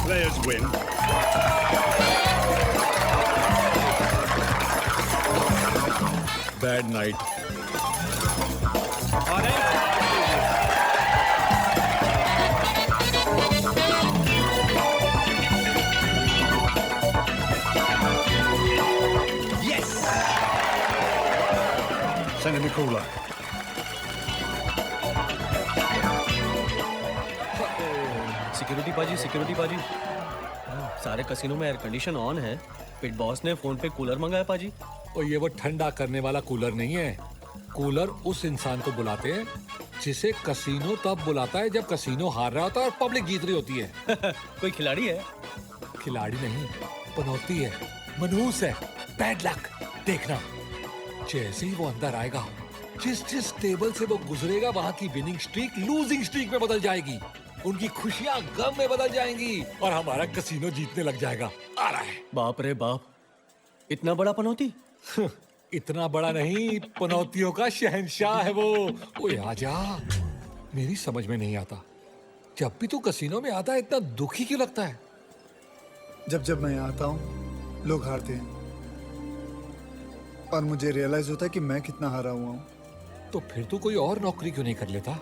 players win. Bad night. Yes! Send him a cooler. Security पाजी सारे casino में air condition on है। पिट boss ने फोन पे कूलर मंगाया पाजी। और ये वो ठंडा करने वाला कूलर नहीं है। कूलर उस इंसान को बुलाते हैं जिसे कसिनो तब बुलाता है जब कसिनो हार रहा होता है और पब्लिक जीत रही होती है। कोई खिलाड़ी है? खिलाड़ी नहीं, पनौती है, मनहूस है, बैड लक। देखना, जैसे ही वो अंदर आएगा, जिस टेबल से वो गुजरेगा वहां की विनिंग स्ट्रीक लूजिंग स्ट्रीक में बदल जाएगी। उनकी खुशियां गम में बदल जाएंगी और हमारा कसिनो जीतने लग जाएगा। आ रहा है। बाप रे बाप, इतना बड़ा पनौती? इतना बड़ा नहीं, पनौतियों का शहंशाह है वो। ओए आजा। मेरी समझ में नहीं आता, जब भी तू कसिनो में आता है इतना दुखी क्यों लगता है? जब मैं यहाँ आता हूँ लोग हारते हैं और मुझे रियलाइज होता है कि मैं कितना हारा हुआ हूँ। तो फिर तू कोई और नौकरी क्यों नहीं कर लेता?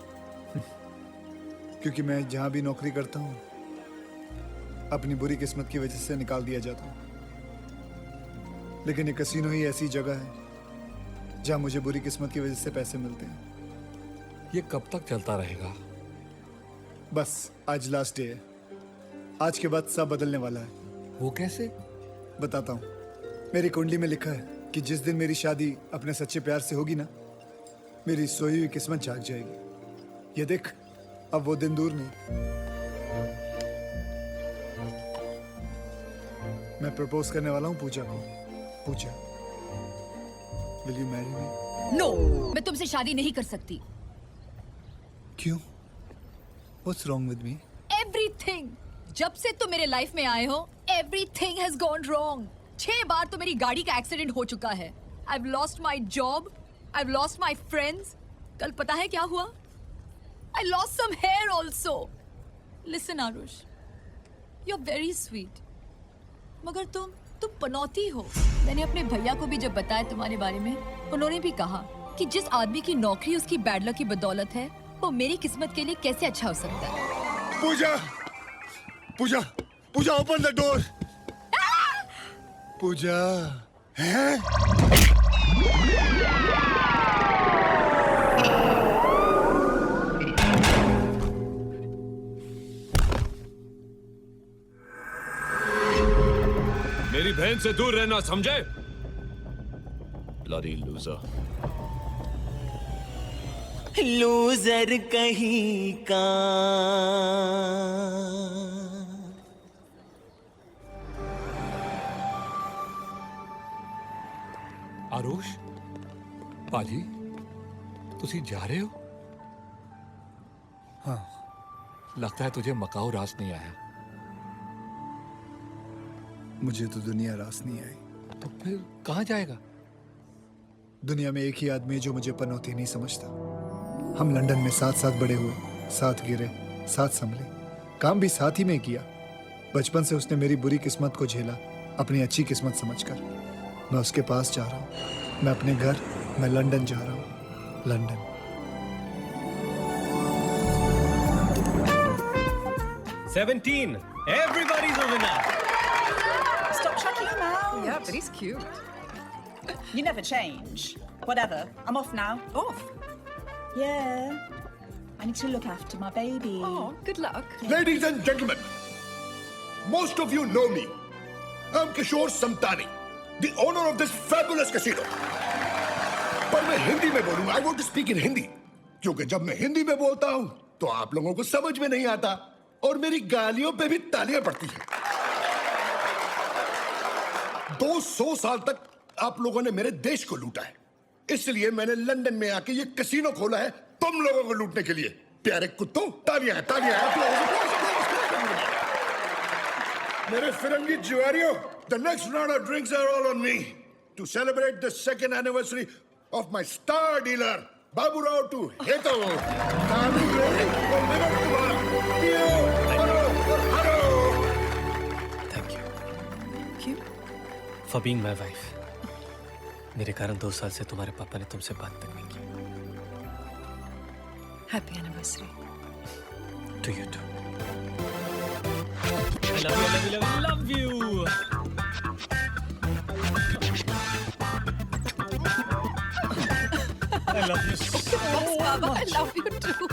क्योंकि मैं जहाँ भी नौकरी करता हूँ अपनी बुरी किस्मत की वजह से निकाल दिया जाता हूँ। लेकिन ये कसिनो ही ऐसी जगह है जहाँ मुझे बुरी किस्मत की वजह से पैसे मिलते हैं। ये कब तक चलता रहेगा? बस आज लास्ट डे है। आज के बाद सब बदलने वाला है। वो कैसे? बताता हूँ। मेरी कुंडली में लिखा है कि जिस दिन मेरी शादी अपने सच्चे प्यार से होगी ना, मेरी सोई हुई किस्मत जाग जाएगी। ये देख, अब वो दिन दूर नहीं। मैं प्रपोज करने वाला हूँ पूजा को। Pooja, will you marry me? No, मैं तुमसे शादी नहीं कर सकती। क्यों? What's wrong with me? Everything. जब से तुम मेरे लाइफ में आए हो, everything has gone wrong. 6 बार तो मेरी गाड़ी का एक्सीडेंट हो चुका है। I've lost my job. I've lost my friends. कल पता है क्या हुआ? I lost some hair also. Listen, Arush. You're very sweet. मगर तुम पनौती हो। मैंने अपने भैया को भी जब बताया तुम्हारे बारे में, उन्होंने भी कहा कि जिस आदमी की नौकरी उसकी बैड लक की बदौलत है, वो मेरी किस्मत के लिए कैसे अच्छा हो सकता है। पूजा, पूजा, पूजा, ओपन द डोर। पूजा, हैं? मेरी बहन से दूर रहना, समझे? Bloody loser. लूजर कहीं का। आरुष, पाजी, तुसी जा रहे हो? हाँ। लगता है तुझे मकाऊ रास नहीं आया। मुझे तो दुनिया रास नहीं आई। तो फिर कहाँ जाएगा? दुनिया में एक ही आदमी है जो मुझे पनौती नहीं समझता। हम लंदन में साथ साथ बड़े हुए, साथ गिरे, साथ संभले, काम भी साथ ही में किया। बचपन से उसने मेरी बुरी किस्मत को झेला अपनी अच्छी किस्मत समझकर। मैं उसके पास जा रहा हूँ। मैं अपने घर, मैं लंदन जा रहा हूँ। London. Everybody's a winner. Stop chucking him out. Yeah, but he's cute. You never change. Whatever. I'm off now. Off. Yeah. I need to look after my baby. Oh, good luck. Ladies and gentlemen, most of you know me. I'm Kishore Samtani, the owner of this fabulous casino. पर मैं हिंदी में बोलूंगा। I want to speak in Hindi, क्योंकि जब मैं हिंदी में बोलता हूं तो आप लोगों को समझ में नहीं आता और मेरी गालियों पे भी तालियां पड़ती हैं। 200 साल तक आप लोगों ने मेरे देश को लूटा है, इसलिए मैंने लंदन में आके ये कैसीनो खोला है तुम लोगों को लूटने के लिए। प्यारे कुत्तों, तालियां तालियां आप लोगों को। मेरे फिरंगी जुआरियों, the next round of drinks are all on me to celebrate the 2nd anniversary of my star dealer Babu Rao to Heto. For being my wife. मेरे कारण 2 साल से तुम्हारे पापा ने तुमसे बात तक नहीं की। Happy anniversary. To you too. I love you, love you, love you, love you. I love you so Yes, Baba, I love you too.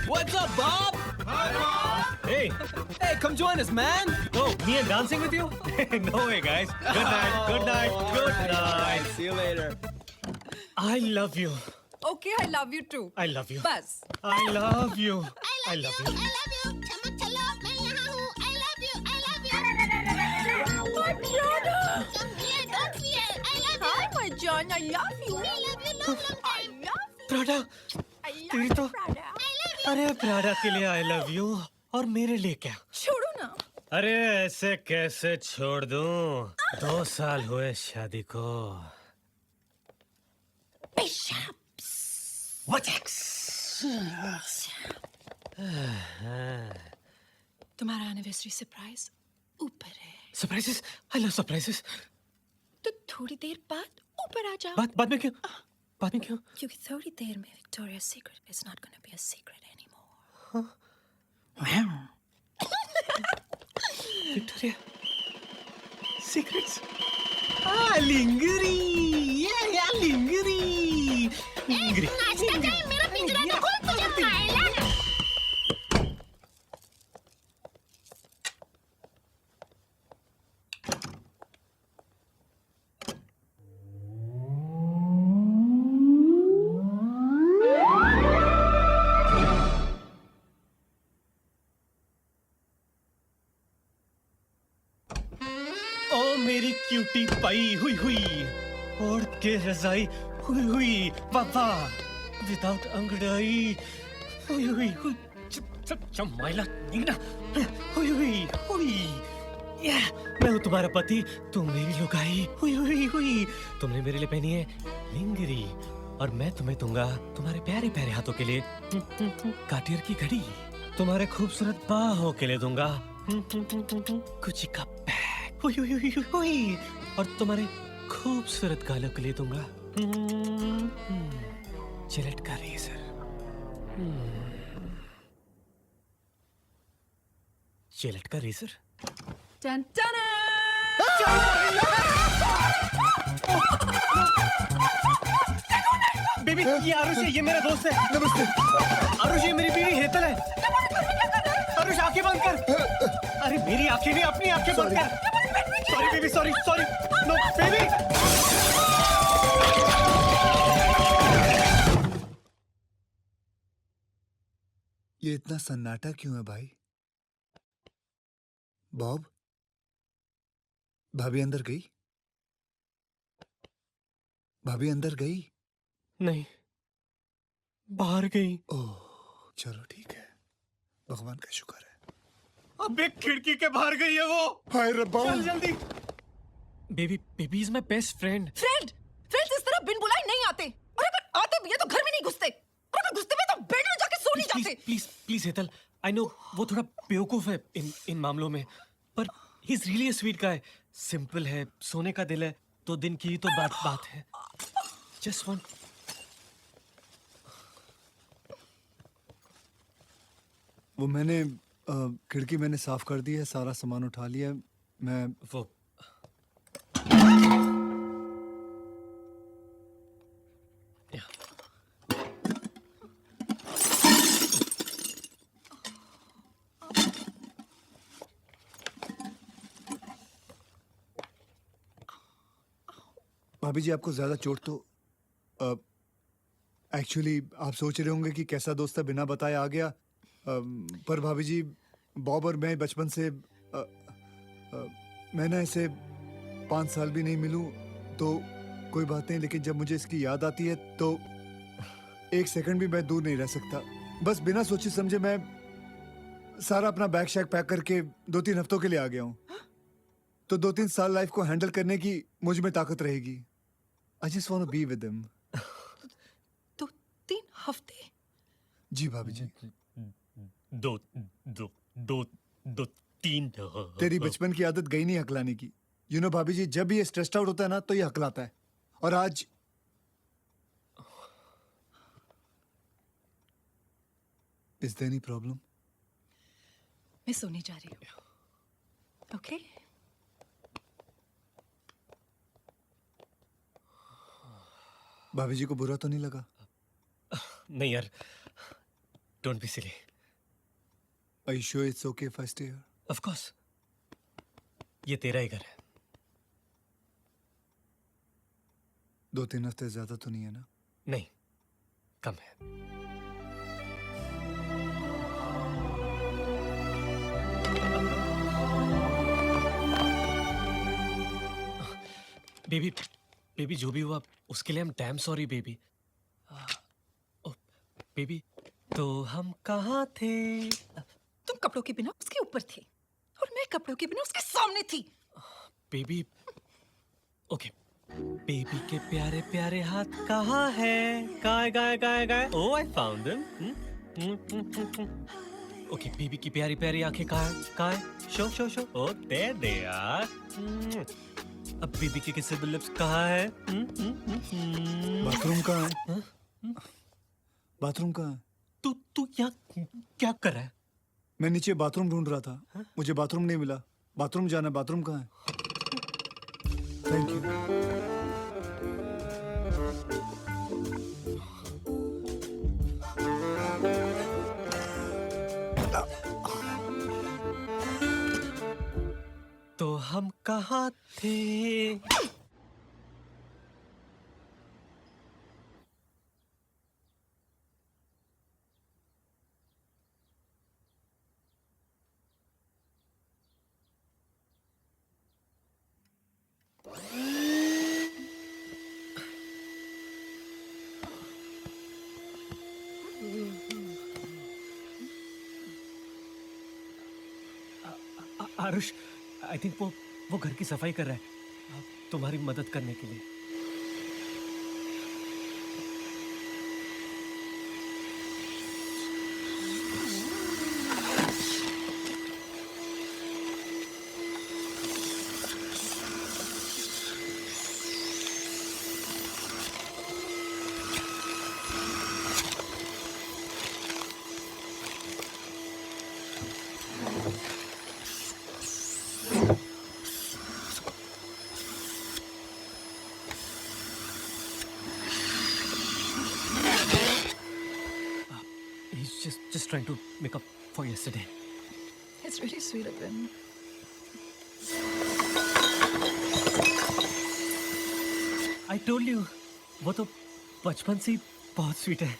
What's up, Bob? Hi, Bob. Hey, come join us, man. Oh, me and dancing with you? No way, guys. Good night, good night, good night. See you later. I love you. Okay, I love you too. I love you. Bas. I love you. I love you. चमक चलो मैं यहाँ हूँ I love you I love you My Jana. Come here don't fear I love you Hi, my Jana. I love you. I love you long long I time love you. Prada, I तेरी love तो you, Prada. अरे Prada के लिए I love you और मेरे लिए क्या? छोड़ो ना. अरे ऐसे कैसे छोड़ दूं? 2 साल हुए शादी को। What ex? तुम्हारा एनिवर्सरी सरप्राइज ऊपर है. Surprises? I love surprises. तो थोड़ी देर बाद ऊपर आ जाओ. बाद में क्यों? बाद में क्यों? क्योंकि थोड़ी देर में Victoria's Secret is not going to be a secret anymore. Victoria. Secrets. Ah, lingeri. Yeah, lingeri. Lingeri. नाश्ता टाइम मेरा पिंजरा तो खोल तुझे खाएगा ओ मेरी क्यूटी पाई हुई हुई ओढ़ के रजाई हुई हुई पापा विदाउट अंगड़ाई हुई हुई हुई चमाइला निगना हुई हुई हुई या मैं हूँ तुम्हारा पति तुम मेरी लुगाई हुई हुई हुई तुमने मेरे लिए पहनी है लिंगरी और मैं तुम्हें दूंगा तुम्हारे प्यारे प्यारे हाथों के लिए काटियर की घड़ी तुम्हारे खूबसूरत बाहों के लिए दूंगा गुची का बैग हुई हुई हुई हुई और तुम्हारे खूबसूरत गालों के लिए दूंगा जिलेट का रेजर जिलेट का रेजर Dun, dun, बेबी ये आरुष है ये मेरा दोस्त है नमस्ते। आरुष ये मेरी बीवी हेतल है आरुष आंखें बंद कर अरे मेरी आंखें नहीं अपनी आंखें बंद कर sorry baby sorry sorry no baby ये इतना सन्नाटा क्यों है भाई? बॉब, भाभी अंदर गई? भाभी अंदर गई? नहीं बाहर गई ओह चलो ठीक है, भगवान का शुक्र है। अबे खिड़की के बाहर गई है वो हाय रब्बा। चल जल्दी baby baby is my best friend friends इस तरह बिन बुलाए नहीं आते और अगर आते भी है तो घर में नहीं घुसते और अगर घुसते भी तो बेड में जाके सो नहीं जाते. Please please Hetal I know वो थोड़ा बेवकूफ है इन मामलों में पर he is really a sweet guy simple है सोने का दिल है तो दिन की तो बात है जस्ट वन वो मैंने खिड़की मैंने साफ कर दी है, सारा सामान उठा लिया है। मैं वो भाभी जी आपको ज्यादा चोट तो एक्चुअली आप सोच रहे होंगे कि कैसा दोस्त है बिना बताए आ गया, पर भाभी जी बॉब और मैं बचपन से मैं ना ऐसे 5 साल भी नहीं मिलूं तो कोई बात नहीं, लेकिन जब मुझे इसकी याद आती है तो 1 सेकंड भी मैं दूर नहीं रह सकता। बस बिना सोचे समझे मैं सारा अपना बैग शैग पैक करके 2-3 हफ्तों के लिए आ गया हूँ, तो 2-3 साल लाइफ को हैंडल करने की मुझ में ताकत रहेगी। I just want to be with him. 2-3 हफ्ते. जी भाभी जी। दो 3 तेरी बचपन की आदत गई नहीं हकलाने की। यू नो भाभी जी, जब भी ये स्ट्रेस्ड आउट होता है ना तो ये हकलाता है, और आज इज देयर एनी प्रॉब्लम? मैं सोने जा रही हूँ. ओके? भाभी जी को बुरा तो नहीं लगा? नहीं यार, don't be silly. Are you sure it's okay if I stay here? Of course, ये तेरा ही घर है. 2-3 हफ्ते ज्यादा तो नहीं है ना? नहीं, कम है. बेबी, बेबी जो भी हुआ उसके लिए हम डैम सॉरी बेबी. बेबी, तो हम कहाँ थे? तुम कपड़ों के बिना उसके ऊपर थे और मैं कपड़ों के बिना उसके सामने थी. Baby, okay. बेबी के प्यारे प्यारे हाथ कहाँ है? गाय गाय गाय गाय. Oh I found them. Okay, baby की प्यारी प्यारी आंखें कहाँ है? Show show show. Oh there they are. अब बेबी के किसेबल लिप्स कहाँ है? बाथरूम कहाँ है? बाथरूम कहाँ है? तू यहाँ क्या कर रहा है? मैं नीचे बाथरूम ढूंढ रहा था. मुझे बाथरूम नहीं मिला. बाथरूम जाना, बाथरूम कहाँ है? Thank you. तो हम कहाँ थे? आरुष, आई थिंक वो घर की सफाई कर रहा है तुम्हारी मदद करने के लिए. He's just trying to make up for yesterday. It's really sweet of him. I told you, वो तो बचपन से ही बहुत स्वीट है.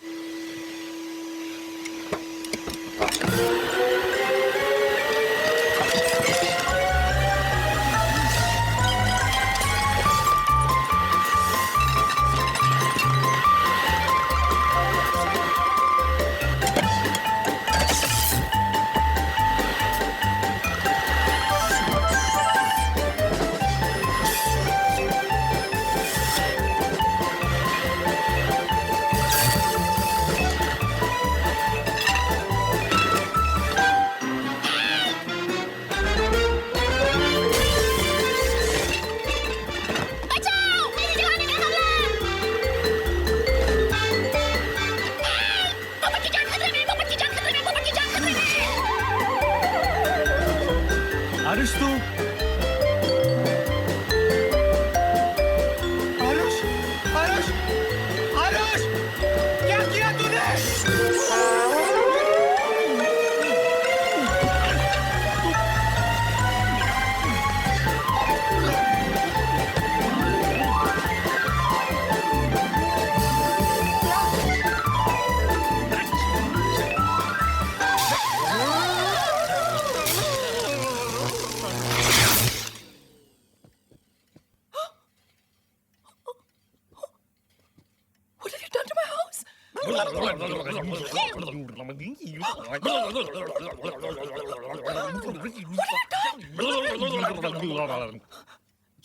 बचाओ, मेरी जवानी का हमला! पोपट की जान खतरे में, पोपट की जान खतरे में, पोपट की जान खतरे में! आरुष, तू आरुष आरुष आरुष, क्या किया तूने? What have you done to my house?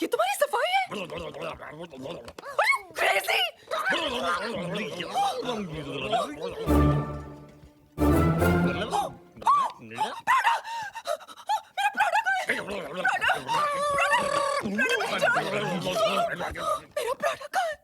ये तुम्हारी सफाई है? Are you crazy? Prada! मेरा Prada कहाँ है? Prada! मेरा प्रोडक्ट कहाँ है?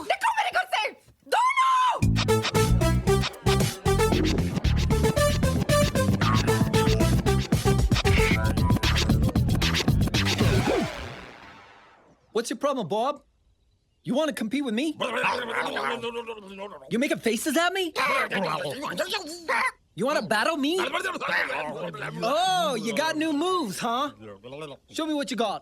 निकलो मेरे घर से दोनों। What's your problem, Bob? You want to compete with me? You making faces at me? You want to battle me? Oh, you got new moves, huh? Show me what you got.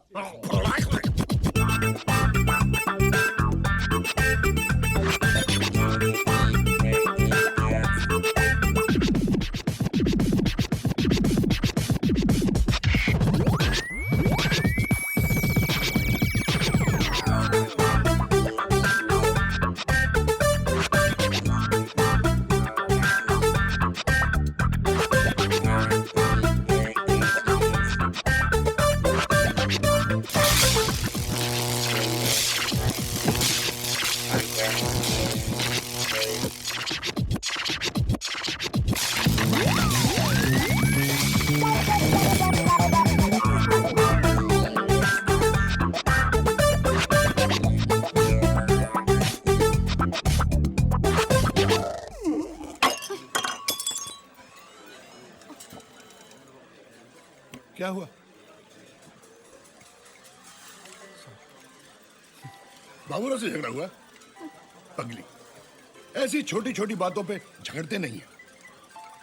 क्या हुआ? बाबूराव से झगड़ा हुआ? पगली, ऐसी छोटी छोटी बातों पे झगड़ते नहीं है।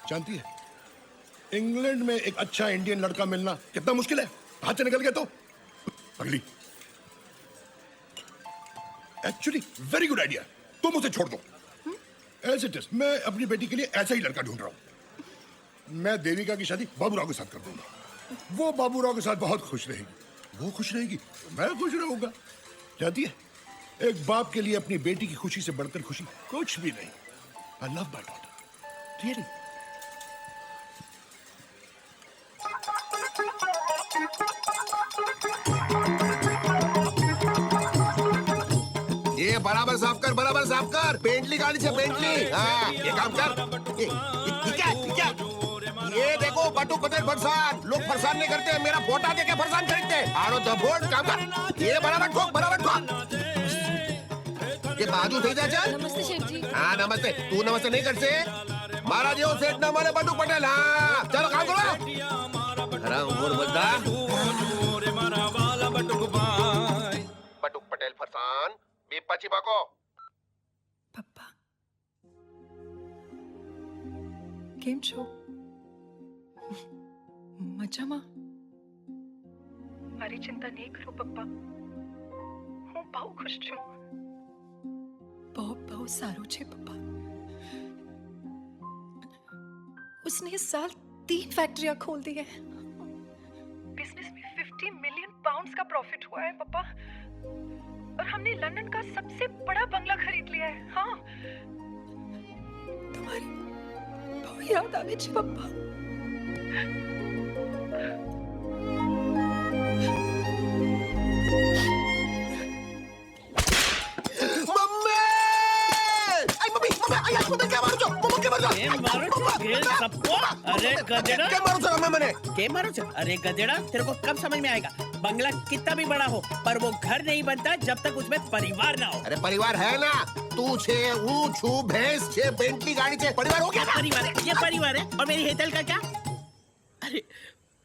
जानती है, इंग्लैंड में एक अच्छा इंडियन लड़का मिलना कितना मुश्किल है। हाथ से निकल गया तो पगली। एक्चुअली वेरी गुड आइडिया, तुम उसे छोड़ दो। एज इट इज, मैं अपनी बेटी के लिए ऐसा ही लड़का ढूंढ रहा हूं। मैं देविका की शादी बाबूराव के साथ कर दूंगा। वो बाबूराव के साथ बहुत खुश रहेगी, वो खुश रहेगी तो मैं खुश रहूंगा। जानती है, एक बाप के लिए अपनी बेटी की खुशी से बढ़कर खुशी कुछ भी नहीं। I love my daughter really. ये बराबर साफ कर, बराबर साफ कर। बेंटली गाड़ी से बेंटली। हाँ, ये काम कर। ठीक है। ये देखो बटुक पटेल फरसान। लोग फरसान नहीं करते, मेरा फोटा देके फरसान खरीदते। आरो द बोर्ड काम कर। ये बराबर ठोक, बराबर ठोक। ये बाजू થઈ જાય છે। नमस्ते शेठ जी। हाँ नमस्ते। तू नमस्ते नहीं करते? मारा जेવો सेठ ना मारे बटुक पटेल। हाँ चलो काम करो। हराम गोर बंदा। बटुक पटेल फरसान बीपाची बाको। પપ્પા કેમ છો? મજામાં? મારી ચિંતા નહીં કરો પપ્પા, હું બહુ ખુશ છું। બહુ સારું છે પપ્પા। उसने इस साल 3 फैक्ट्रियां खोल दी है। बिजनेस में 50 मिलियन पाउंड्स का प्रॉफिट हुआ है पप्पा, और हमने लंदन का सबसे बड़ा बंगला खरीद लिया है। हाँ, तुम्हारी बहुत याद आवे छे पप्पा। अरे गधेड़ा, क्या मारो सर मैंने? क्या मारो सर? अरे गधेड़ा, तेरे को कब समझ में आएगा? बंगला कितना भी बड़ा हो, पर वो घर नहीं बनता जब तक उसमें परिवार ना हो। अरे परिवार है ना, तू छे, हूँ छू, भैंस छे, बेंटली गाड़ी छे, परिवार हो गया ना? परिवार है, ये परिवार है। और मेरी हेतल का क्या? अरे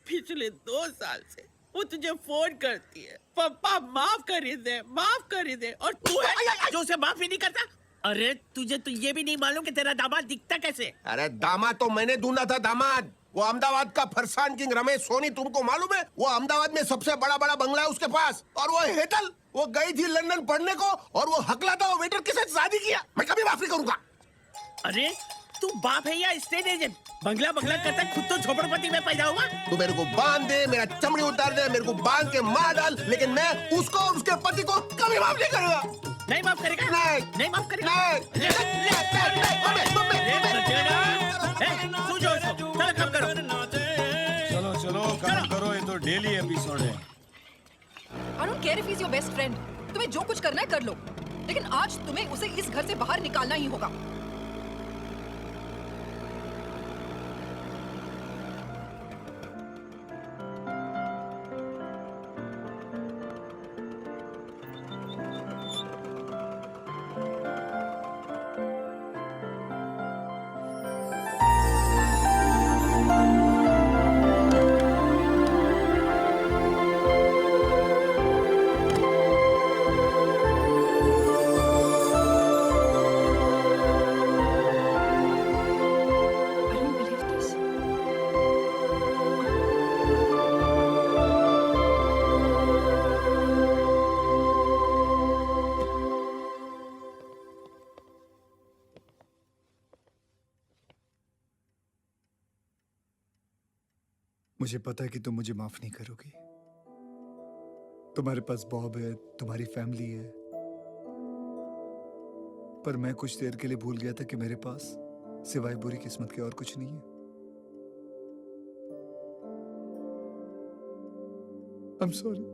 पिछले 2 साल से वो तुझे फोन करती है, पापा माफ कर दे, और तू है जो उसे माफ ही नहीं करता। अरे तुझे तो ये भी नहीं मालूम कि तेरा दामाद दिखता कैसे? अरे दामाद तो मैंने ढूंढा था। दामाद वो अहमदाबाद का फरसान किंग रमेश सोनी, तुमको मालूम है? वो अहमदाबाद में सबसे बड़ा बंगला है उसके पास। और वो हेतल, वो गई थी लंदन पढ़ने को, और वो हकला था वो वेटर के साथ शादी किया। मैं कभी माफ नहीं करूंगा। अरे तू बाप है या स्टेट एजेंट? बंगला करता खुद तो झोपड़पट्टी में पैदा हुआ। तू मेरे को बांध दे, मेरा चमड़ी उतार दे, मेरे को बांध के मार डाल, लेकिन मैं उसको और उसके पति को कभी माफ नहीं करूंगा। नहीं माफ करेगा नहीं माफ करेगा नहीं तू जो चलो काम करो चलो चलो काम करो, ये तो डेली एपिसोड है। I don't care if he's your best friend. तुम्हें जो कुछ करना है कर लो, लेकिन आज तुम्हें उसे इस घर से बाहर निकालना ही होगा। I don't believe this. मुझे पता है कि तुम मुझे माफ नहीं करोगी। तुम्हारे पास बॉब है, तुम्हारी फैमिली है, पर मैं कुछ देर के लिए भूल गया था कि मेरे पास सिवाय बुरी किस्मत के और कुछ नहीं है। I'm sorry.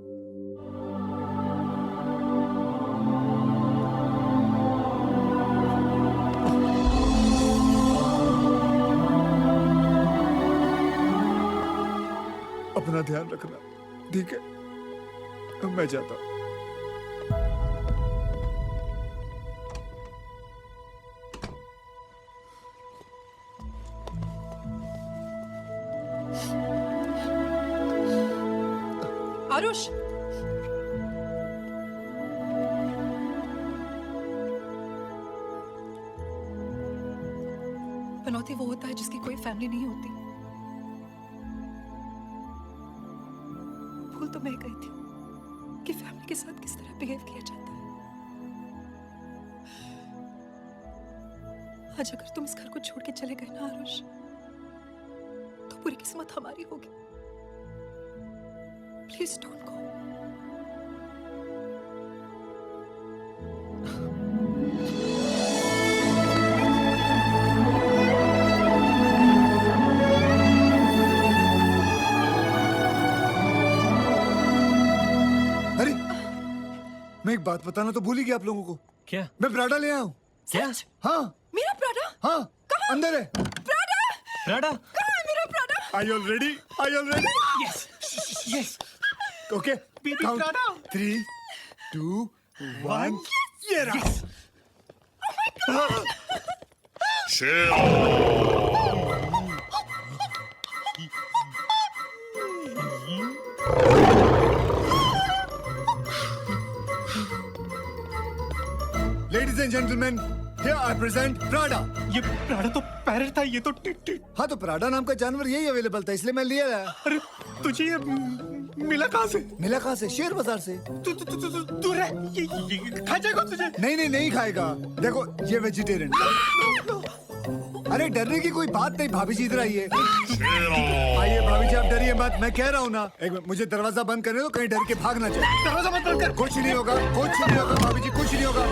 अपना ध्यान रखना, ठीक है? अब मैं जाता हूं। आरुष, पनौती वो होता है जिसकी कोई फैमिली नहीं होती। भूल तो मैं गई थी कि फैमिली के साथ किस तरह बिहेव किया जाता है। आज अगर तुम इस घर को छोड़ के चले गए ना आरुष, तो पूरी किस्मत हमारी होगी। Please don't go. अरे, मैं एक बात बताना तो भूल ही गया आप लोगों को। क्या? मैं प्राडा ले आया हूँ। क्या? हाँ मेरा प्राडा? हाँ, कहाँ? अंदर है। प्राडा? प्राडा? कहाँ है मेरा Prada? Are you all ready? Are you all ready? Yes. Yes. Okay. Baby Count. Prada. 3, 2, 1. ये रहा। Yes. Ladies and gentlemen, here I present Prada. ये प्राडा तो पैरट था, ये तो टिट। हाँ तो प्राडा नाम का जानवर यही अवेलेबल था, इसलिए मैं लिया लाया। अरे तुझे ये मिला कहाँ से? मिला कहाँ से? शेयर बाजार से। तू रह, ये खा जाएगा तुझे? नहीं खाएगा। देखो ये वेजिटेरियन। अरे डरने की कोई बात नहीं, भाभी जी इधर आइए। आइए भाभी जी, आप डरिए मत, मैं कह रहा हूँ ना। एक मिनट, मुझे दरवाजा बंद करने दो, कहीं डर के भाग ना जाए। दरवाजा मत बंद कर। कुछ नहीं होगा, कुछ नहीं होगा भाभी जी, कुछ नहीं होगा।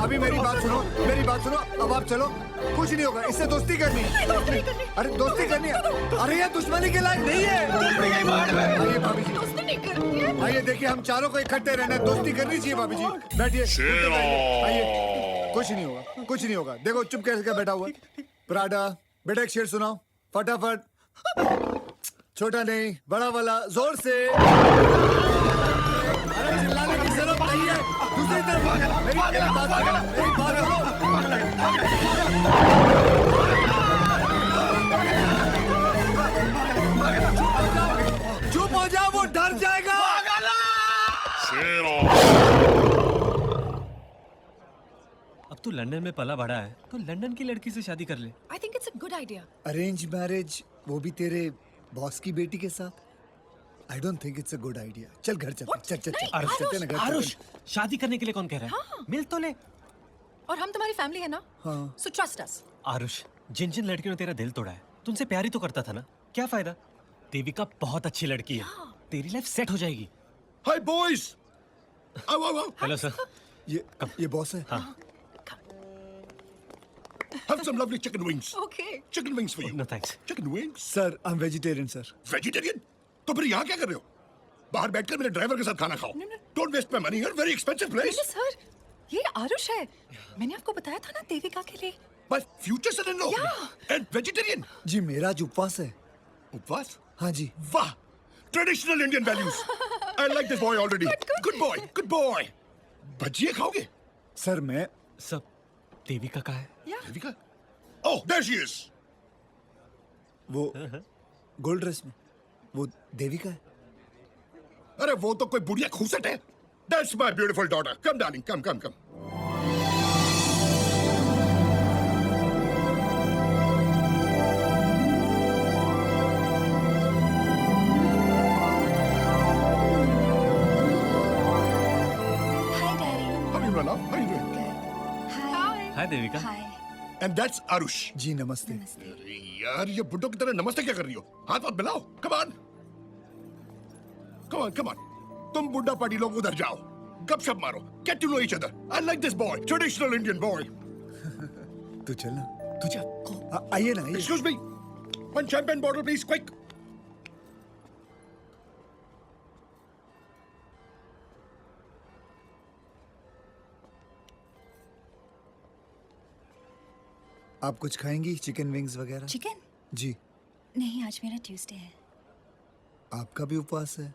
अभी मेरी बात सुनो, मेरी बात सुनो। अब आप चलो, कुछ नहीं होगा। इससे दोस्ती करनी है। अरे दोस्ती करनी है। अरे ये दुश्मनी के लायक नहीं है। आइए भाभी जी, दोस्ती नहीं करनी है। आइए देखिए, हम चारों को इकट्ठे रहना है, दोस्ती करनी चाहिए भाभी जी। बैठिए, आइए। कुछ नहीं होगा, कुछ नहीं होगा। देखो चुप कैसे बैठा हुआ। प्राडा बेटा एक शेर सुनाओ फटाफट। छोटा नहीं, बड़ा वाला, जोर से। अरे चिल्लाने की जरूरत नहीं है। दूसरी तरफ मेरी बात सुनो। चुप हो जाओ, वो डर जाएगा। अब तू लंदन में पला बड़ा है, तो लंदन की लड़की से शादी कर ले। I think it's a good idea. Arrange marriage, वो भी तेरे बॉस की बेटी के साथ। I don't think it's a good idea. चल घर चल, चल चल चल। आरुष, चलते हैं ना घर, आरुष, चलते हैं। शादी करने के लिए कौन कह रहा है? हाँ। मिल तो ले। और हम तुम्हारी फैमिली है ना? हाँ। So trust us. आरुष, जिन जिन लड़कियों ने तेरा दिल तोड़ा है, तुमसे प्यार ही तो करता था ना, क्या फायदा? देविका बहुत अच्छी लड़की है, तेरी लाइफ सेट हो जाएगी। हाय बॉयज, आओ आओ आओ। Hello sir. ये बॉस है। Have some lovely chicken wings. Okay. Chicken wings for you. No thanks. Chicken wings. Sir I am vegetarian sir. Vegetarian? तो फिर यहाँ क्या कर रहे हो? बाहर बैठकर मेरे ड्राइवर के साथ खाना खाओ। Don't waste my money here. Very expensive place. नहीं सर, ये आरुष है। मैंने आपको बताया था ना देविका के लिए। My future son-in-law. And vegetarian. जी मेरा आज उपवास है। उपवास? हाँ जी। वाह! Traditional Indian values. I like this boy already. Good boy. Good boy. भजिए खाओगे? सर मैं सब देविका का है। Devika? Oh, there she is. वो गोल्ड ड्रेस में वो देविका है। अरे वो तो कोई बुढ़िया खूसट है। That's my beautiful daughter. Come, darling. Come, come, come. Hi, Daddy. How are you, my love? How are you doing? Good. Hi. Hi Devika. Hi. And that's Arush. जी नमस्ते। अरे यार ये बुड्ढों की तरह नमस्ते क्या कर रही हो? हाथ हाथ मिलाओ। Come on. Come on, come on. तुम बुड्ढा पार्टी लोग उधर जाओ। गपशप मारो। Get to know each other. I like this boy. Traditional Indian boy. तू चल ना। तू जा। आइए ना आइए। Excuse me. One champagne bottle, please, quick. आप कुछ खाएंगी चिकन विंग्स वगैरह? चिकन? जी। नहीं, आज मेरा ट्यूसडे है। आपका भी उपवास है?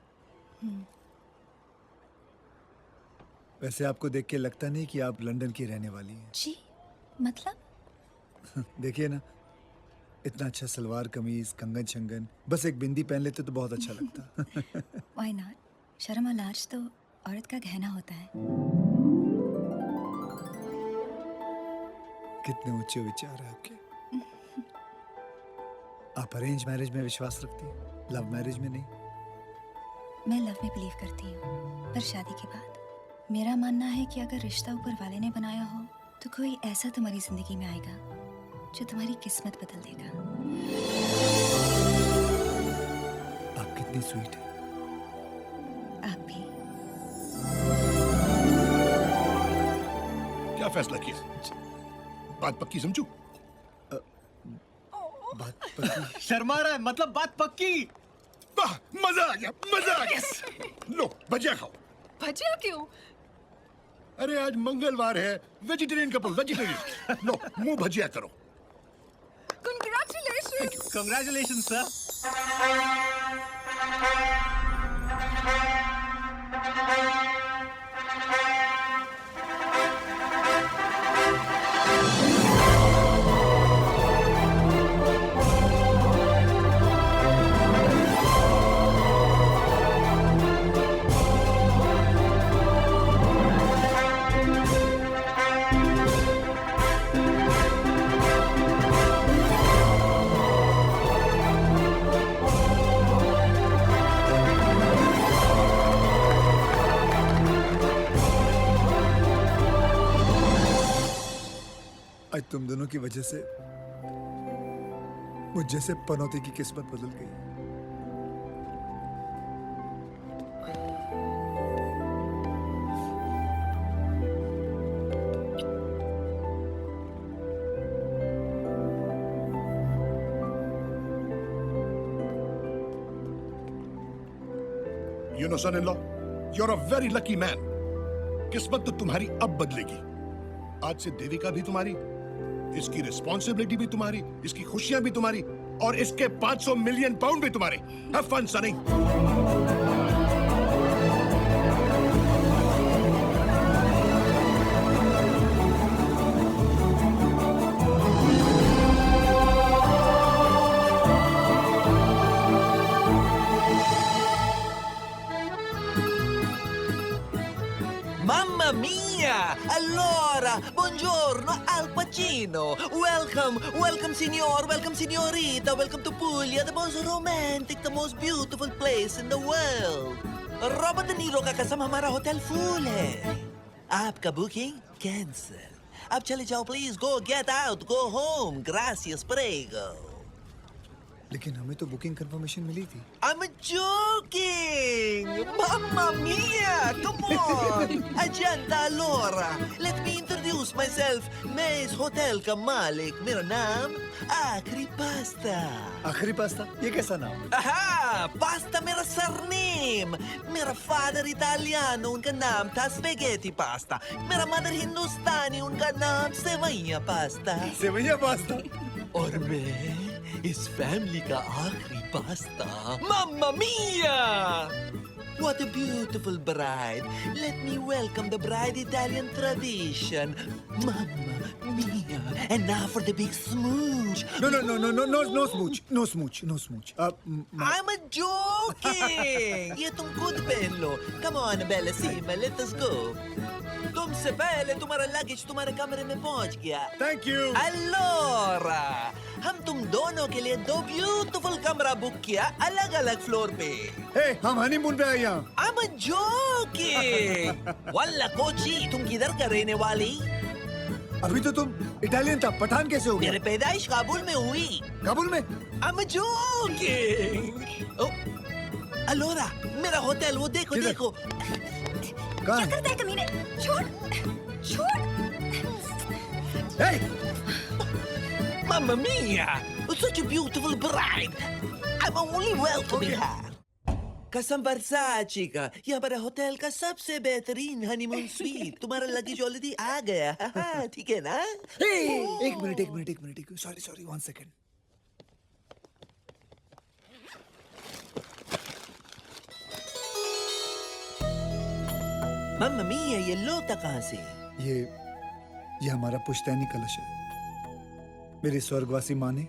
वैसे आपको देख के लगता नहीं कि आप लंदन की रहने वाली हैं। जी, मतलब? देखिए ना, इतना अच्छा सलवार कमीज, कंगन शंगन, बस एक बिंदी पहन लेते तो बहुत अच्छा लगता। Why not? शर्म और लाज तो औरत का गहना होता है। कितने ऊंचे विचार है आपके। आप अरेंज मैरिज में विश्वास रखती हैं, लव मैरिज में नहीं? मैं लव में बिलीव करती हूँ, पर शादी के बाद मेरा मानना है कि अगर रिश्ता ऊपर वाले ने बनाया हो तो कोई ऐसा तुम्हारी जिंदगी में आएगा जो तुम्हारी किस्मत बदल देगा। आप कितनी स्वीट है। आप भी। क्या फैसला किया? बात पक्की समझू? बात पक्की। शर्मा रहा है, मतलब बात पक्की। वाह, मजा आ गया, मजा आ गया। लो भजिया खाओ। भजिया क्यों? अरे आज मंगलवार है, वेजिटेरियन कपल, वेजिटेरियन। लो मुंह भजिया करो। Congratulations! Congratulation sir. आज तुम दोनों की वजह से मुझ जैसे पनौती की किस्मत बदल गई। You know, son-in-law, you're a very lucky man. किस्मत तो तुम्हारी अब बदलेगी। आज से देविका भी तुम्हारी, इसकी रिस्पॉन्सिबिलिटी भी तुम्हारी, इसकी खुशियां भी तुम्हारी, और इसके 500 मिलियन पाउंड भी तुम्हारे। Have fun, sonny. Mamma mia! Allora, buongiorno Al Pacino. Welcome signor, welcome signorita, welcome to Puglia, the most romantic, the most beautiful place in the world. Robert De Niro का कसम हमारा hotel full है। आपका booking cancel. अब चले जाओ please, go get out, go home. Gracias, prego. लेकिन हमें तो बुकिंग कंफर्मेशन मिली थी। I'm joking! Mamma mia! Come on! Agenda allora! Let me introduce myself. मैं इस होटल का मालिक। मेरा नाम आखरी पास्ता। आखिरी पास्ता? ये कैसा नाम है? हाँ, पास्ता मेरा सरनेम। मेरा फादर इटालियानो, उनका नाम था स्पेगेटी पास्ता। मेरा मदर हिंदुस्तानी, उनका नाम सेवैया पास्ता। सेवैया पास्ता? और मैं इस फैमिली का आखिरी pasta. Mamma mia! What a beautiful bride. Let me welcome the bride Italian tradition. Mamma mia. And now for the big smooch. No smooch. No smooch. No smooch. I'm a joking. ये तुम खुद पहन लो. Come on, Bellissima, let us go. तुमसे पहले तुम्हारा luggage तुम्हारे कमरे में पहुंच गया। Thank you. Allora, हम तुम दोनों के लिए 2 ब्यूटीफुल कमरा बुक किया अलग-अलग फ्लोर पे। Hey, हम हनीमून पे आए यहाँ। I'm a joking. वल्ला कोची, तुम किधर का रहने वाली? अभी तो तुम इटालियन था, पठान कैसे हो गया? मेरे पैदाइश काबुल में हुई। काबुल में? I'm a joking. Oh, Allora, मेरा होटल वो देखो देखो। कहाँ है? क्या करता है कमीने? छोड़! Hey! Mamma mia! Such a beautiful bride. I'm only welcoming her. कसम वर्साची का, यह हमारे होटल का सबसे बेहतरीन हनीमून स्वीट। तुम्हारा लगेज ऑलरेडी आ गया। हाँ, ठीक है ना? एक मिनट। Sorry, 1 second. मम्मा मिया, ये लोटा कहाँ से? ये हमारा पुश्तैनी कलश है। मेरी स्वर्गवासी माँ ने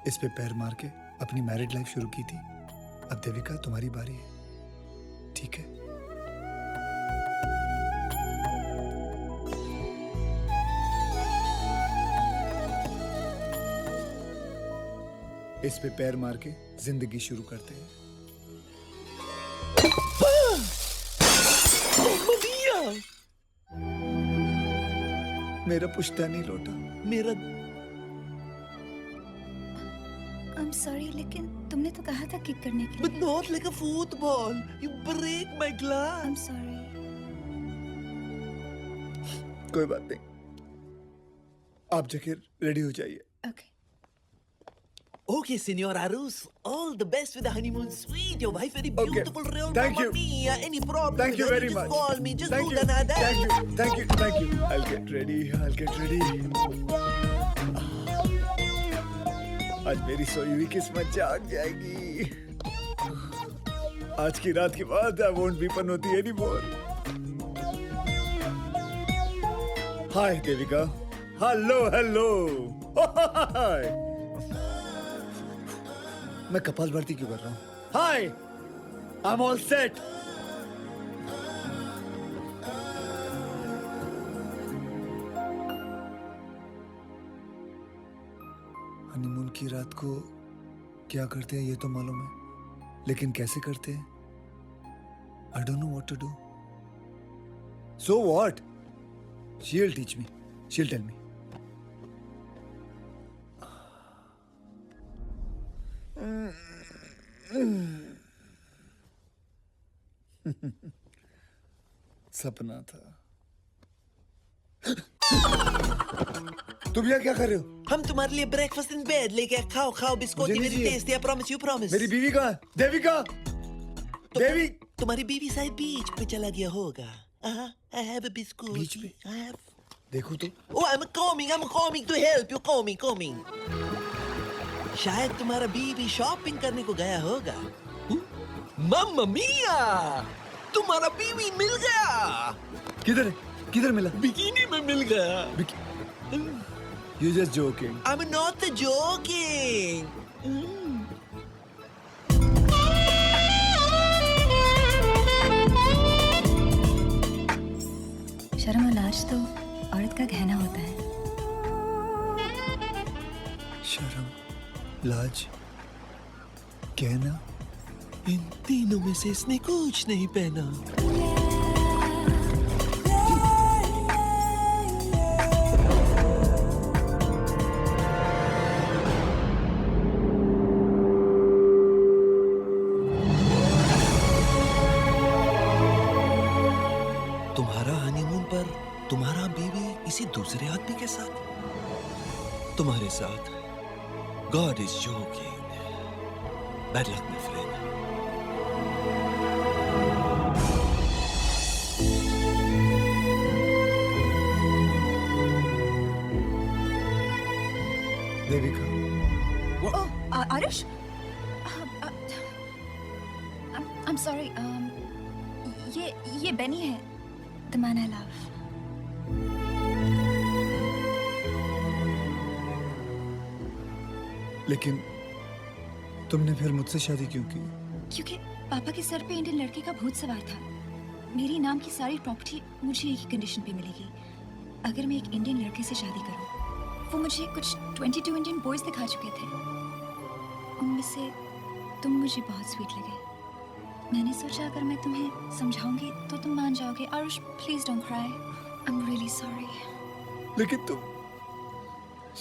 इस पे पैर मार के अपनी मैरिड लाइफ शुरू की थी। अब देविका तुम्हारी बारी है, ठीक है? इस पे पैर मार के जिंदगी शुरू करते हैं। मेरा पुश्तैनी लोटा। मेरा I'm sorry, लेकिन तुमने तो कहा था किक करने के लिए। But not like a football. You break my glass. I'm sorry. कोई बात नहीं, आप जाकर रेडी हो जाइए। Okay. Okay, Senor Arus. All the best with the honeymoon suite. Your wife very beautiful, real Thank Mamma you. Mia. Any problem? Thank you very just much. Call me. Just Thank do you. the nada. Thank you. I'll get ready. आज मेरी सोई हुई किस्मत जाग जाएगी। आज की रात के बाद I won't be Panauti anymore. Hi, Devika. Hello. Hi. मैं कपाल भारती क्यों कर रहा हूँ? Hi, I'm all set. Honeymoon की रात को क्या करते हैं ये तो मालूम है, लेकिन कैसे करते हैं? I don't know what to do. So what? She'll teach me. She'll tell me. सपना था। तुम यहाँ क्या कर रहे हो? हम तुम्हारे लिए ब्रेकफास्ट इन बेड लेके खाओ biscuit very tasty. I promise, you promise. मेरी बीवी कहाँ है? देविका, देवी। तुम्हारी बीवी शायद बीच पे चला गया होगा। I have a biscuit. बीच पे? I have. देखो तो। Oh, I'm coming to help you. Coming. शायद तुम्हारा बीवी शॉपिंग करने को गया होगा। मम्मा मिया, तुम्हारा बीवी मिल गया। किधर मिला? बिकिनी में मिल गया। You just joking. I'm not joking. शर्म और लाज तो औरत का गहना होता है। शर्म, लाज, कहना। इन तीनों में से इसने कुछ नहीं पहना। किसी दूसरे आदमी के साथ? तुम्हारे साथ? God is joking. Bad luck, my friend. Devika, Oh, Arish? I'm sorry. ये बेनी है. The man I love. लेकिन तुमने फिर मुझसे शादी क्यों की? क्योंकि पापा के सर पे इंडियन लड़के का भूत सवार था. मेरी नाम की सारी प्रॉपर्टी मुझे एक ही कंडीशन पे मिलेगी. अगर मैं एक इंडियन लड़के से शादी करूं. वो मुझे कुछ 22 इंडियन बॉयज दिखा चुके थे. उनमें से तुम मुझे बहुत स्वीट लगे. मैंने सोचा अगर मैं तुम्हें समझाऊंगी तो तुम मान जाओगे. Aarush, please don't cry. I am really sorry. लेकिन तुम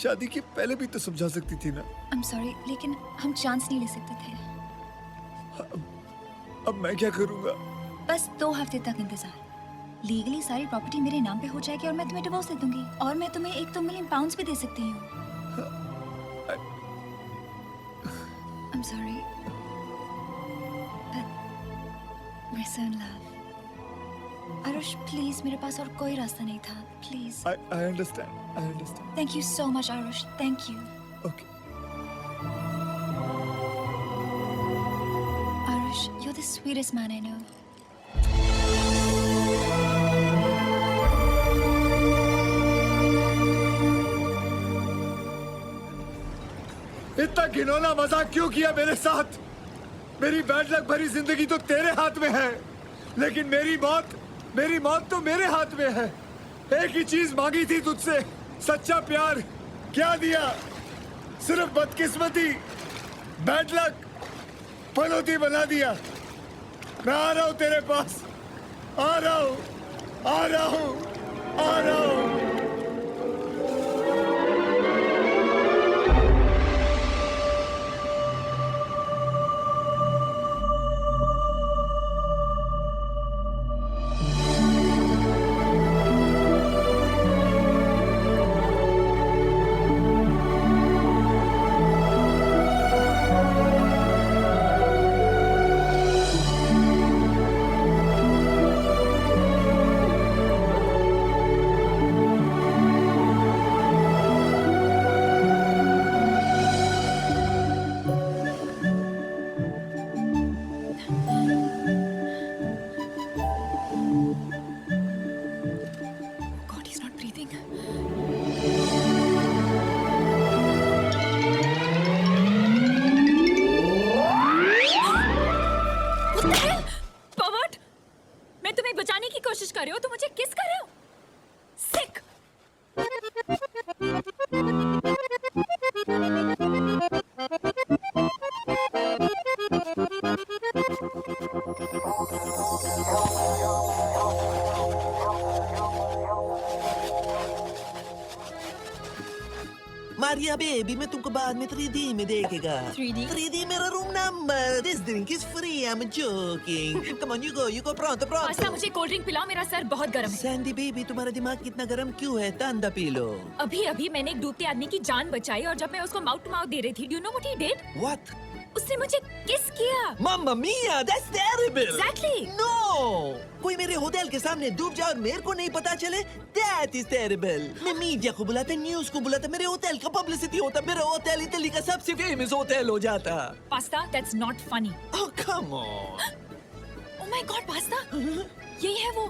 शादी के पहले भी तो समझा सकती थी ना. आई एम सॉरी, लेकिन हम चांस नहीं ले सकते थे. अब मैं क्या करूंगा? बस 2 हफ्ते तक इंतजार. लीगली सारी प्रॉपर्टी मेरे नाम पे हो जाएगी और मैं तुम्हें डिवोर्स दे दूंगी. और मैं तुम्हें 1-2 मिलियन पाउंड्स भी दे सकती हूँ. I am sorry. We're so in love. Arush, please, मेरे पास और कोई रास्ता नहीं था. Please. I understand. I understand. Thank you so much, Arush. Thank you. Okay. Arush, you're the sweetest man I know. इतना घिनौना मजाक क्यों किया मेरे साथ? मेरी बैड लक भरी जिंदगी तो तेरे हाथ में है, लेकिन मेरी मौत तो मेरे हाथ में है. एक ही चीज मांगी थी तुझसे, सच्चा प्यार. क्या दिया? सिर्फ बदकिस्मती, बैड लक, पनौती बना दिया. मैं आ रहा हूं तेरे पास. आ रहा हूं. God, he's not breathing. What the hell? Pervert! मैं तुम्हें बचाने की कोशिश कर रही हूँ, तुम मुझे किस कर रहे हो? Sick! मारिया बेबी, मैं तुमको बाद में 3D में देखेगा. 3D मेरा room number. This drink is free. I'm joking. Come on, you go. Pronto. Pasta, मुझे कोल्ड ड्रिंक पिलाओ, मेरा सर बहुत गर्म है. सैंडी बेबी, तुम्हारा दिमाग कितना गर्म क्यों है? ठंडा पी लो. अभी मैंने एक डूबते आदमी की जान बचाई और जब मैं उसको माउथ टू माउथ दे रही थी, do you know what he did? What? उसने मुझे किस किया. Mamma mia, that's terrible. Exactly. No. कोई मेरे होटल के सामने डूब जाए और मेरे को नहीं पता चले, that is terrible. मैं मीडिया को बुलाता, न्यूज को बुलाता, मेरे होटल का पब्लिसिटी होता, मेरा होटल इटली का सबसे फेमस होटल हो जाता. Pasta, that's not funny. Oh come on. Oh my God, pasta. यही है वो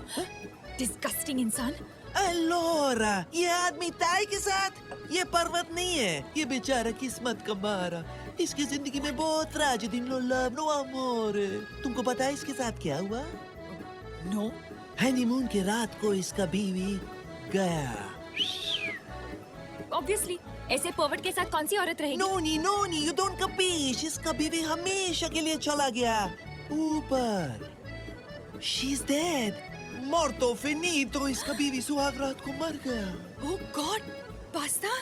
disgusting इंसान. अलोरा, ये आदमी ताई के साथ, ये पर्वत नहीं है, ये बेचारा किस्मत का मारा. इसकी जिंदगी में बहुत ट्रेजेडी, नो लव, नो अमोर. तुमको पता है इसके साथ क्या हुआ? No. हनीमून की रात को इसका बीवी गया. Obviously, ऐसे पर्वट के साथ कौन सी औरत रहेगी? नोनी, you don't capiche. इसका बीवी हमेशा के लिए चला गया ऊपर. She's dead. Morto finito. इसका बीवी सुहाग रात को मर गया. Oh God, pasta.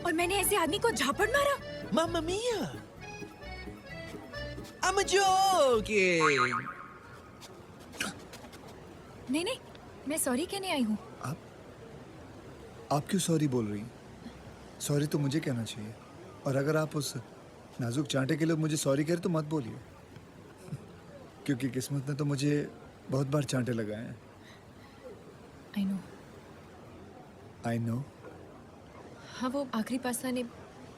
और मैंने ऐसे आदमी को झापड़ मारा. Mamma mia. I'm joking. नहीं, मैं सॉरी कहने आई हूँ. आप क्यों सॉरी बोल रही हैं? सॉरी तो मुझे कहना चाहिए, और अगर आप उस नाजुक चांटे के लिए मुझे सॉरी कह रहे तो मत बोलिए, क्योंकि किस्मत ने तो मुझे बहुत बार चांटे लगाए हैं। I know. I know. हाँ, वो आखिरी पास्ता ने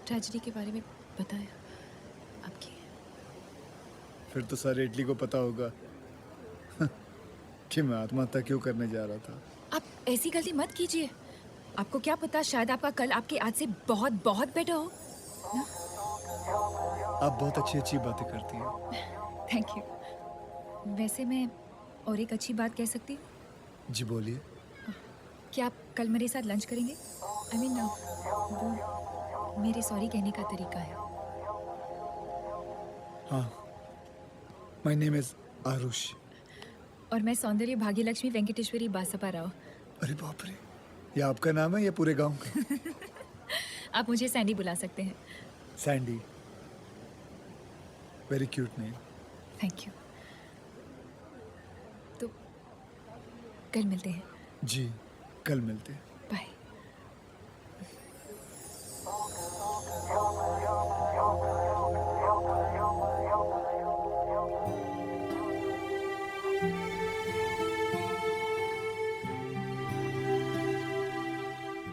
ट्रेजेडी के बारे में बताया आपकी। फिर तो सारे इटली को पता होगा कि मैं आत्महत्या क्यों करने जा रहा था। आप ऐसी गलती मत कीजिए। आपको क्या पता, शायद आपका कल आपके आज से बहुत बहुत बेटर हो। आप बहुत अच्छी अच्छी बातें करती हैं। Thank you. वैसे मैं और एक अच्छी बात कह सकती हूँ? जी बोलिए। क्या आप कल मेरे साथ लंच करेंगे? आई मीन वो मेरे सॉरी कहने का तरीका है। हाँ, माय नेम इज आरुष। और मैं सौंदर्य भाग्यलक्ष्मी वेंकटेश्वरी बासपा राव। अरे बाप रे, ये आपका नाम है या पूरे गांव का? आप मुझे सैंडी बुला सकते हैं। Sandy, very cute name. Thank you. तो कल मिलते हैं। जी, कल मिलते हैं। Bye.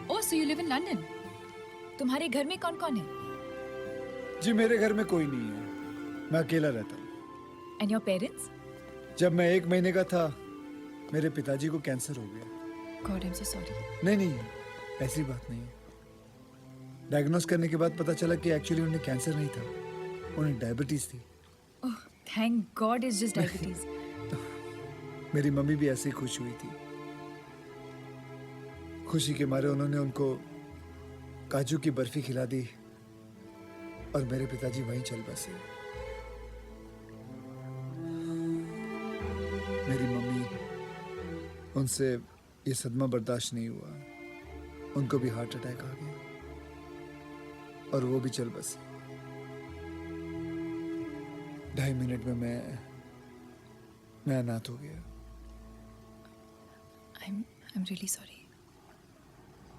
Oh, so you live in London. तुम्हारे घर में कौन कौन है? जी मेरे घर में कोई नहीं है, मैं अकेला रहता हूँ। And your parents? जब मैं 1 महीने का था मेरे पिताजी को कैंसर हो गया। God, I am so sorry. नहीं नहीं, ऐसी बात नहीं है। डायग्नोस करने के बाद पता चला कि एक्चुअली उन्हें कैंसर नहीं था, उन्हें डायबिटीज थी। Oh, thank God, it's just diabetes. मेरी मम्मी भी ऐसे ही खुश हुई थी। खुशी के मारे उन्होंने उनको काजू की बर्फी खिला दी और मेरे पिताजी वहीं चल बसे। मेरी मम्मी, उनसे ये सदमा बर्दाश्त नहीं हुआ, उनको भी हार्ट अटैक आ गया और वो भी चल बसे। 2.5 मिनट में मैं अनाथ हो गया। I'm really sorry.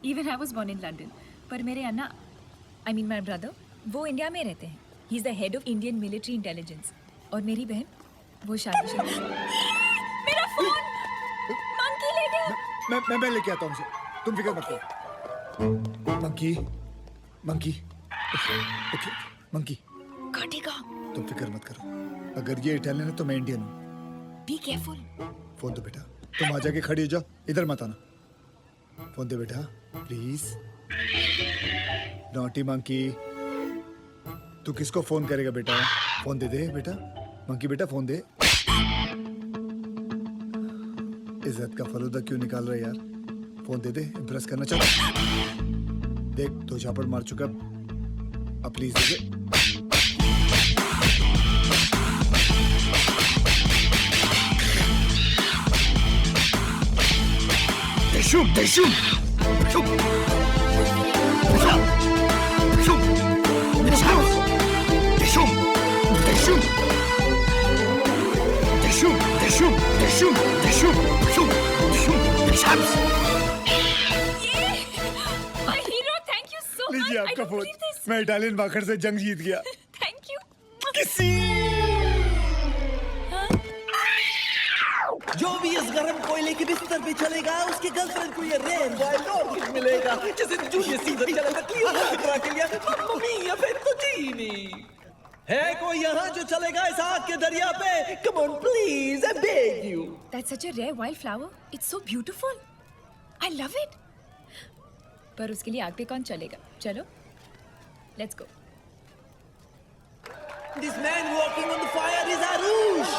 Even I was born in London. पर मेरे अन्ना, I mean my brother, वो इंडिया में रहते हैं. He's the head of Indian military intelligence. और मेरी बहन, वो शादीशुदा। मेरा फोन! मंकी ले गया। मैं लेके आता हूँ उसे, तुम फिक्र मत करो। Monkey, okay, monkey. काटेगा। तुम फिक्र मत करो, अगर ये इटालियन है तो मैं इंडियन हूँ। Be careful. फोन दो बेटा, तुम आ जाके खड़ी हो जाओ, इधर मत आना। फोन दे बेटा, प्लीज। नॉटी मंकी, तू किसको फोन करेगा बेटा? फोन दे बेटा। मंकी बेटा फोन दे। इज्जत का फलूदा क्यों निकाल रहा है यार? फोन दे, इम्प्रेस करना चाहता। देख 2 झापड़ मार चुका, अब please they. Shoot! My hero, thank you so much. लीजिए I आपका don't फोन। believe this. मैं इटालियन बाखर से जंग जीत गया। Thank you. जो भी इस गर्म कोयले के बिस्तर पे चलेगा उसकी गर्लफ्रेंड को ये रेयर वाइल्ड ऑर्किड मिलेगा, जैसे जूलियस सीजर चलेगा क्लियोपेट्रा के लिए मम्मा मिया फेत्तुचीनी। है कोई यहाँ जो चलेगा इस आग के दरिया पे? Come on please, I beg you. That's such a rare wildflower. It's so beautiful. I love it. पर उसके लिए आग पे कौन चलेगा? चलो, let's go. This man walking on the fire is Arush.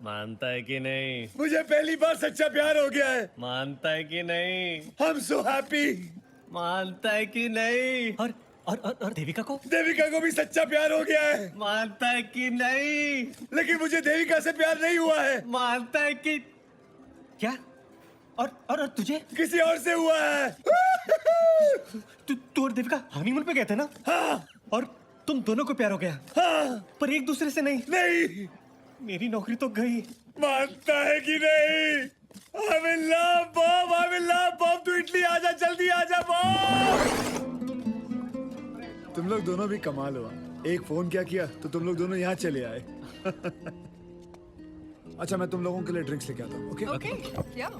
मानता है कि नहीं? मुझे पहली बार सच्चा प्यार हो गया है। मानता है कि नहीं? I am so happy. मानता है कि नहीं? और देविका को? देविका को भी सच्चा प्यार हो गया है। मानता है कि नहीं? लेकिन मुझे देविका से प्यार नहीं हुआ है। मानता है कि क्या? और तुझे? किसी और से हुआ है। तू और देविका हनीमून पे गए थे ना? हाँ। और तुम दोनों को प्यार हो गया? हाँ। पर एक दूसरे से नहीं? नहीं। मेरी नौकरी तो गई। मानता है कि नहीं? I'm in love, Bob. I'm in love, Bob. तू इटली आजा, जल्दी आजा, Bob. तुम लोग दोनों भी कमाल हुआ। एक फोन क्या किया तो तुम लोग दोनों यहाँ चले आए। अच्छा, मैं तुम लोगों के लिए ड्रिंक्स लेके आता हूँ। Okay? Okay. Yeah.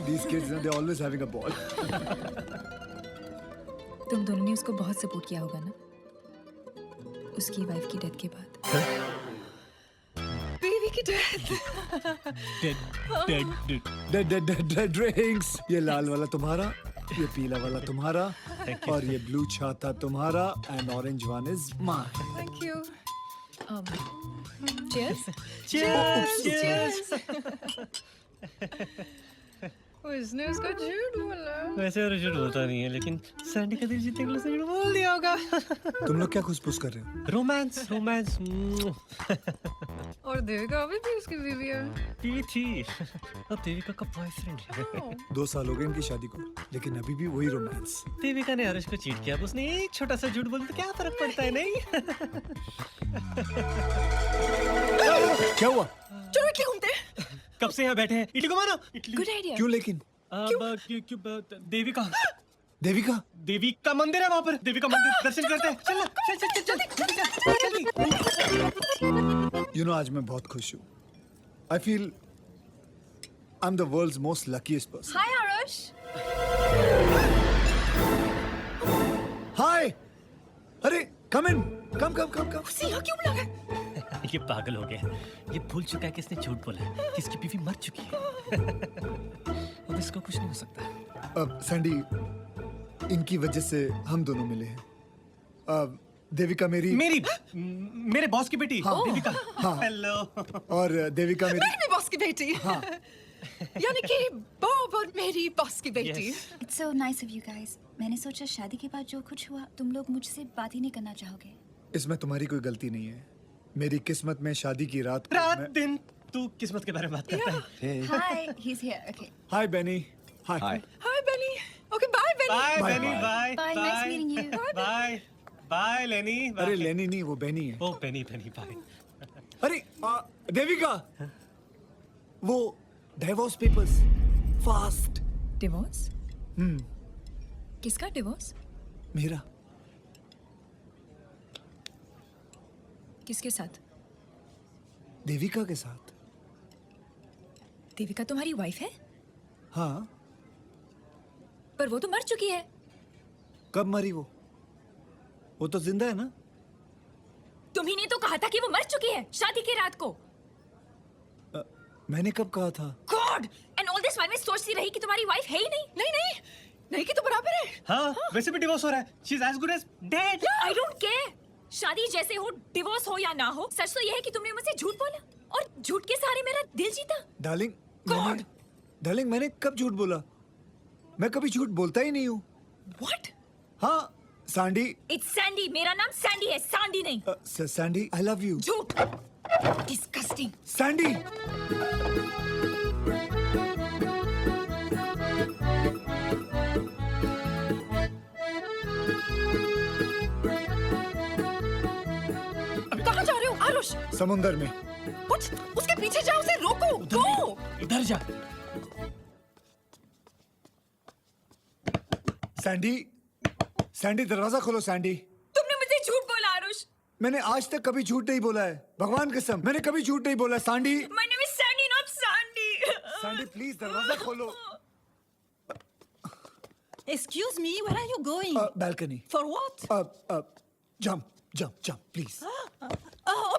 These kids, they're always having a ball. तुम दोनों ने उसको बहुत सपोर्ट किया होगा ना, उसकी वाइफ की डेथ के बाद। Baby की death. Dead drinks. ये लाल वाला तुम्हारा, ये पीला वाला तुम्हारा, और ये ब्लू छाता तुम्हारा, and orange one is mine. Thank you. Cheers. Cheers. उसने उसको झूठ बोला। वैसे और झूठ बोलता नहीं है, लेकिन सैंडी का दिल जीतने के लिए उसने झूठ बोल दिया होगा। तुम लोग क्या खुशपुश कर रहे हो? रोमांस। और देविका अभी भी उसकी बीवी है। बीवी थी, अब देविका का बॉयफ्रेंड है। 2 साल हो गए इनकी शादी को, लेकिन अभी भी वही रोमांस। देविका ने हर्ष को चीट किया, अब उसने एक छोटा सा झूठ बोल तो क्या फर्क पड़ता है? नहीं। क्या हुआ? चलो इटली घूमते हैं। कब से यहाँ बैठे हैं? इटली को मानो। Italy good idea. क्यों लेकिन? देविका देविका मंदिर है वहाँ पर। देविका मंदिर दर्शन करते हैं। चल You know, आज मैं बहुत खुश हूँ। I feel I'm the world's most luckiest person. Hi Arush. Hi. अरे come in. Come. उसे यहाँ क्यों बुला गए? ये पागल हो गया। ये भूल चुका है कि इसने झूठ बोला है, कि इसकी बीवी मर चुकी है। अब इसको कुछ नहीं हो सकता। अब सैंडी, इनकी वजह से हम दोनों मिले हैं। अब देविका मेरे बॉस की बेटी। हाँ, देविका। हाँ। हेलो। और देविका मेरी मेरी बॉस की बेटी। हाँ। यानी कि बॉब और मेरी बॉस की बेटी। It's so nice of you guys. मैंने सोचा शादी के बाद जो कुछ हुआ तुम लोग मुझसे बात ही नहीं करना चाहोगे। इसमें तुम्हारी कोई गलती नहीं है। मेरी किस्मत में शादी की रात को मैं... दिन तू किस्मत के बारे में बात करता है। Hi, he's here. Okay. Hi Benny. Hi. Hi Benny. Okay, bye Benny. Bye Bye, Benny. bye. Bye Bye, nice meeting you. Bye Lenny. अरे लेनी नहीं, वो बेनी है। Oh Benny bye. अरे देविका, वो डिवोर्स पेपर्स फास्ट। Divorce? किसका divorce? मेरा। किसके साथ? देविका के साथ। देविका तुम्हारी वाइफ है? हाँ। पर वो तो मर चुकी है। कब मरी वो तो जिंदा है ना? तुम्ही ने तो कहा था कि वो मर चुकी है शादी की रात को। मैंने कब कहा था? God, and all this while मैं सोचती रही कि तुम्हारी वाइफ है ही नहीं। नहीं कि तो बराबर है। हाँ, वैसे भी डिवोर्स हो रहा है। She is as good as dead. I don't care. शादी जैसे हो, डिवोर्स हो या ना हो, सच तो यह है कि तुमने मुझसे झूठ बोला और झूठ के सहारे मेरा दिल जीता। डार्लिंग, मैंने कब झूठ बोला? मैं कभी झूठ बोलता ही नहीं हूँ। What? हाँ, सैंडी। It's Sandy. मेरा नाम सैंडी है, सांडी नहीं। Sandy, I love you. झूठ। Disgusting. सैंडी। कहाँ जा रहे हो आरुष? समुंदर में। उसके पीछे जाओ, उसे रोको। गो। इधर जा। सैंडी दरवाजा खोलो। सैंडी, तुमने मुझे झूठ बोला आरुष। मैंने आज तक कभी झूठ नहीं बोला है, भगवान कसम, मैंने कभी झूठ नहीं बोला। Sandy. My name is Sandy, not Sandy. Sandy please दरवाजा खोलो। Excuse me, where are you going? Balcony. For what? Jump, please. Oh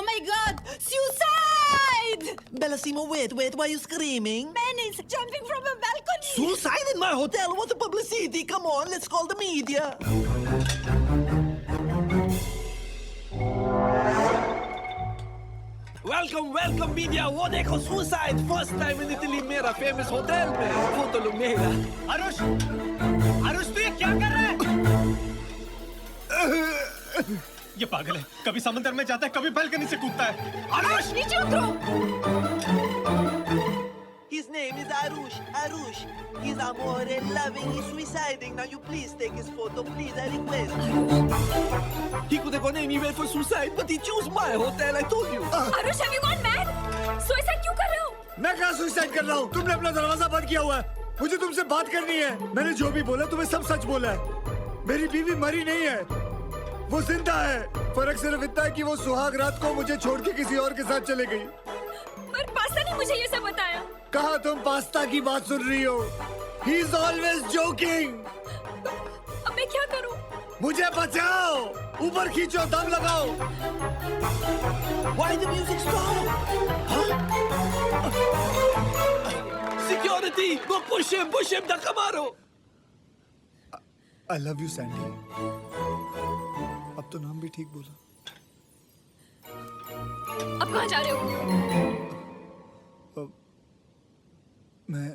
my God! Suicide! Bellissimo, wait, why are you screaming? Man is jumping from a balcony. Suicide in my hotel? What a publicity! Come on, let's call the media. Welcome welcome media, वो देखो suicide first time in Italy मेरा famous hotel में, photo लो मेरा। आरुष, आरुष तू ये क्या कर रहा है? ये पागल है, कभी समंदर में जाता है, कभी बालकनी से कूदता है। आरुष नीचे उतरो। His name is Arush. Arush. He's amore loving. He's suiciding. Now you please take his photo, please. I request. He could have gone anywhere for suicide, but he chose my hotel. I told you. Aarush, have you gone mad? Suicide क्यों कर रहे हो? मैं कहाँ suicide कर रहा हूँ? तुमने अपना दरवाजा बंद किया हुआ है। मुझे तुमसे बात करनी है। मैंने जो भी बोला तुम्हें सब सच बोला है। मेरी बीवी मरी नहीं है, वो जिंदा है। फर्क सिर्फ इतना है कि वो सुहाग रात को मुझे छोड़ के किसी और के साथ चले गई। पर पास्ता ने मुझे ये सब बताया। कहाँ तुम पास्ता की बात सुन रही हो? He is always joking. अब मैं क्या करूं? मुझे बचाओ, ऊपर खींचो, दम लगाओ। Why the music stop? Huh? Security! Go push him, धक्का मारो। I love you, Sandy. अब तो नाम भी ठीक बोला। अब कहाँ जा रहे हो? मैं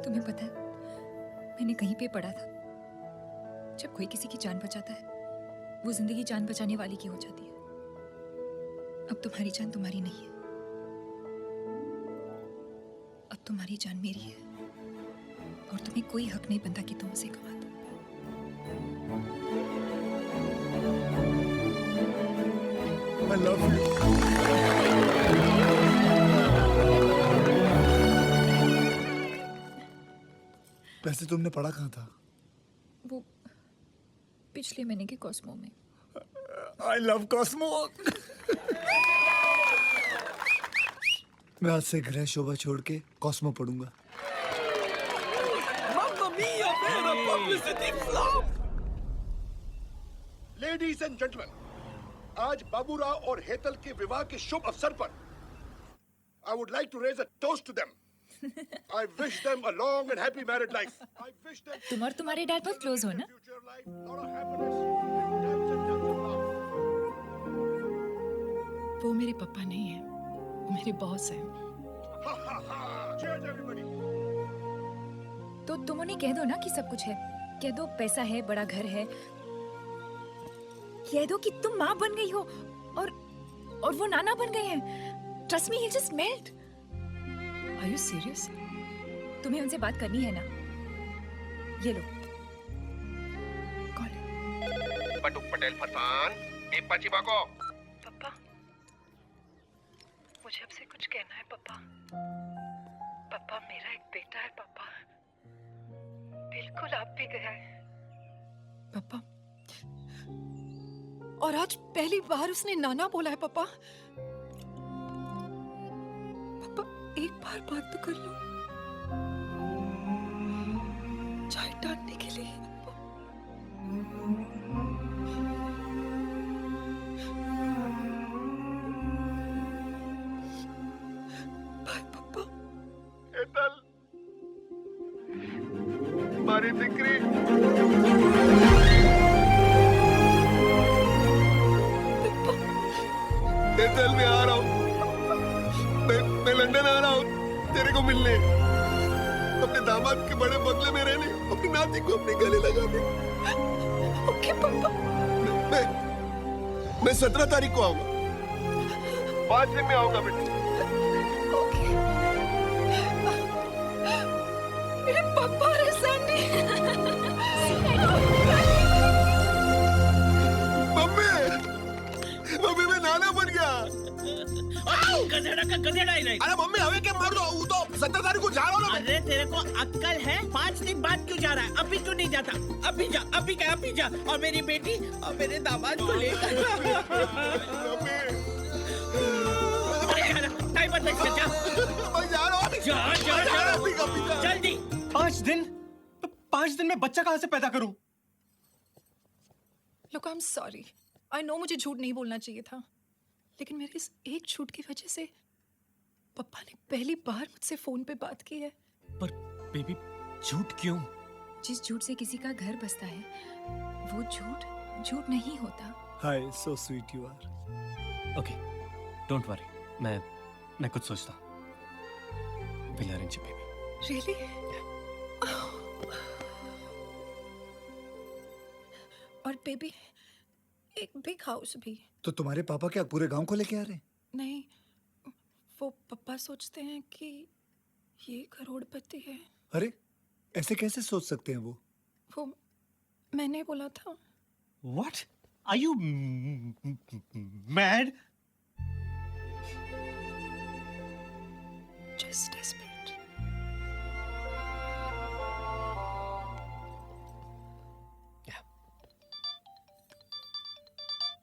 तुम्हें पता है, मैंने कहीं पे पढ़ा था, जब कोई किसी की जान बचाता है, वो जिंदगी जान बचाने वाली की हो जाती है। अब तुम्हारी जान तुम्हारी नहीं है, अब तुम्हारी जान मेरी है, और तुम्हें कोई हक नहीं बनता कि तुम उसे गवा दो। I love you. वैसे तुमने पढ़ा कहाँ था? वो पिछले महीने के कॉस्मो में। I love Cosmo. मैं आज से गृह शोभा छोड़ के कॉस्मो पढ़ूंगा। Mamma mia, man, a publicity flop! Ladies and gentleman, आज बाबूराव और हेतल के विवाह के शुभ अवसर पर I would like to raise a toast to them. I wish them a long and happy married life. I wish them तुम और तुम्हारे डैड बहुत क्लोज हो ना? future life, lot of happiness. Tens and tens of love. वो मेरे पापा नहीं है, वो मेरे बॉस हैं। Ha ha ha! Cheers everybody. तो तुम उन्हें कह दो ना कि सब कुछ है, कह दो पैसा है, बड़ा घर है, कह दो कि तुम माँ बन गई हो और वो नाना बन गए हैं। Trust me, he'll just melt. Are you serious? तुम्हें उनसे बात करनी है ना? ये लो। कॉल। बटुक पटेल फरसान, दीपा चिबा को। पापा, मुझे आपसे कुछ कहना है पापा। पापा, मेरा एक बेटा है पापा, बिल्कुल आप भी गया है पापा। और आज पहली बार उसने नाना बोला है पापा। पापा, एक बार बात तो कर लो, चाय डालने के लिए। बाय पापा। हेतल, हमारी दिकरी। हेतल, मैं आ रहा हूँ। मैं लंदन आ रहा हूँ तेरे को मिलने। अपने दामाद के बड़े बंगले में रहने, अपनी नाती को अपने गले लगाने। ओके पापा। मैं 17 तारीख को आऊंगा। 5 दिन में आऊंगा बेटे। ओके। मेरे पापा रे सैंडी। मम्मी मैं नाना बन गया। गधेड़ा का गधेड़ा ही नहीं। अरे मम्मी हवे के मार दो, वो तो 17 तारीख को जा रहा हूँ ना। अरे तेरे को अक्कल है? 5 दिन बाद क्यों जा रहा है? अभी क्यों नहीं जाता? अभी जा, अभी जा। और मेरी बेटी और मेरे दामाद को लेकर टाइम मत वेस्ट कर, जा। मैं जा रहा हूँ। जा जल्दी। 5 दिन? तो 5 दिन में बच्चा कहाँ से पैदा करूं? Look, I'm sorry. I know मुझे झूठ नहीं बोलना चाहिए था, लेकिन मेरे इस एक झूठ की वजह से पापा ने पहली बार मुझसे फोन पे बात की है। पर बेबी, झूठ क्यों? जिस झूठ से किसी का घर बसता है, वो झूठ नहीं होता। Hi, so sweet you are. Okay, don't worry, मैं कुछ सोचता हूँ। Will arrange baby. रियली? और बेबी, एक बिग हाउस भी। तो तुम्हारे पापा क्या पूरे गांव को लेके आ रहे हैं? नहीं, वो पापा सोचते हैं कि ये करोड़पति है। अरे, ऐसे कैसे सोच सकते हैं वो? वो मैंने बोला था। What? Are you mad? Just desperate.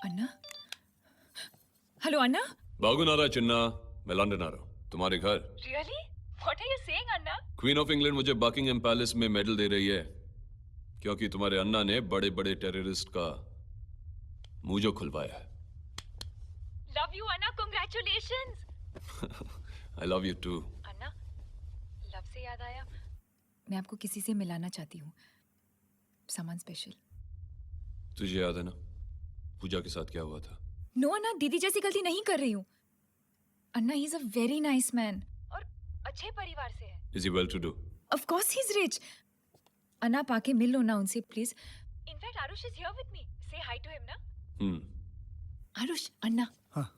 Anna? Hello Anna? बागुनारा चिन्ना, मैं लंदन आ रहा हूँ तुम्हारे घर। Really? What are you saying, Anna? Queen of England मुझे बकिंगहम पैलेस में मेडल दे रही है क्योंकि तुम्हारे अन्ना ने बड़े बड़े टेररिस्ट का मुंह जो खुलवाया है। Love you, Anna. Congratulations. I love you too. Anna, love से याद आया, मैं आपको किसी से मिलाना चाहती हूँ, सामान स्पेशल। तुझे याद है ना पूजा के साथ क्या हुआ था? नो अन्ना, दीदी जैसी गलती नहीं कर रही हूँ। Anna, he is a very nice man और अच्छे परिवार से है। Is he well to do? Of course he is rich. अन्ना, आप आके मिल लो ना उनसे please. In fact Aarush is here with me, से हाय टू हिम ना। आरुष, अन्ना। हाँ।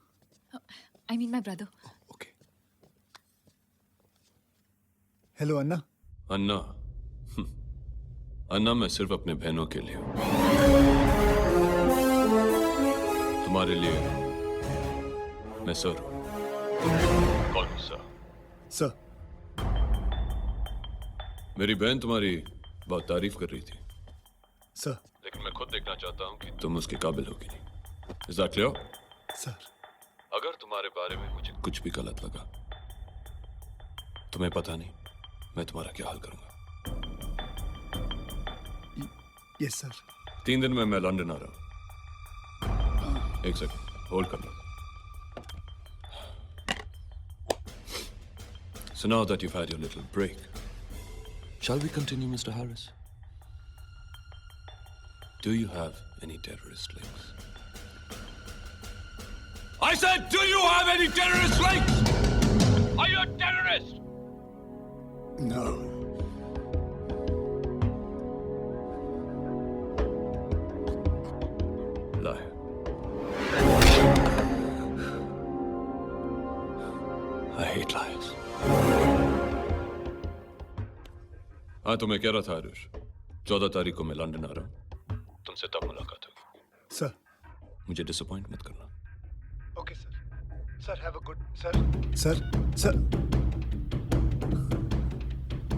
I mean my brother. ओके। हेलो अन्ना। अन्ना? अन्ना मैं सिर्फ अपने बहनों के लिए हूँ। तुम्हारे लिए मैं सर हूँ। कॉल मी सर। सर। मेरी बहन तुम्हारी बहुत तारीफ कर रही थी सर। लेकिन मैं खुद देखना चाहता हूँ कि तुम उसके काबिल हो कि नहीं। Is that clear? सर। अगर तुम्हारे बारे में मुझे कुछ भी गलत लगा, तुम्हें पता नहीं मैं तुम्हारा क्या हाल करूंगा। Yes sir. 3 दिन में मैं लंदन आ रहा हूं। एक सेकंड होल्ड कर लो। So now that you've had your little break, shall we continue, Mr. Harris? Do you have any terrorist links? I said, do you have any terrorist links? Are you a terrorist? No. Lie. I hate lies. हाँ, तो मैं कह रहा था आरुष, 14 तारीख को मैं London आ रहा हूँ। तुमसे तब मुलाकात होगी। सर। मुझे डिसअपॉइंट मत करना। Okay sir. Sir have a good sir. Sir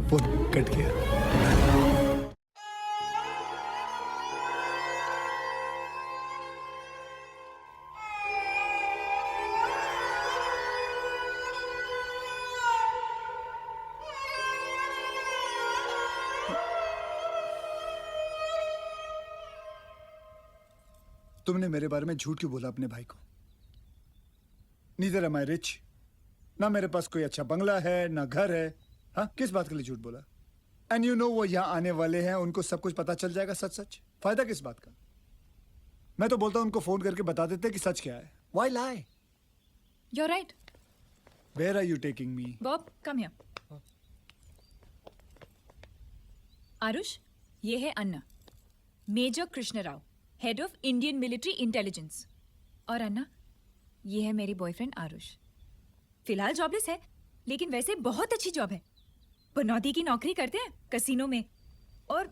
phone cut गया। तुमने मेरे बारे में झूठ क्यों बोला अपने भाई को? नीदर एम आई रिच, ना मेरे पास कोई अच्छा बंगला है ना घर है। हाँ, किस बात के लिए झूठ बोला? एंड यू नो वो यहाँ आने वाले हैं, उनको सब कुछ पता चल जाएगा सच सच। फायदा किस बात का? मैं तो बोलता हूँ उनको फोन करके बता देते कि सच क्या है। Why lie? You're right. Where are you taking me? Bob, come here. Aarush, ये है Anna, major Krishna Rao, head of Indian military intelligence. और अन्ना, ये है मेरी बॉयफ्रेंड आरुष। फिलहाल जॉबलेस है, लेकिन वैसे बहुत अच्छी जॉब है। बनौदी की नौकरी करते हैं कसिनो में, और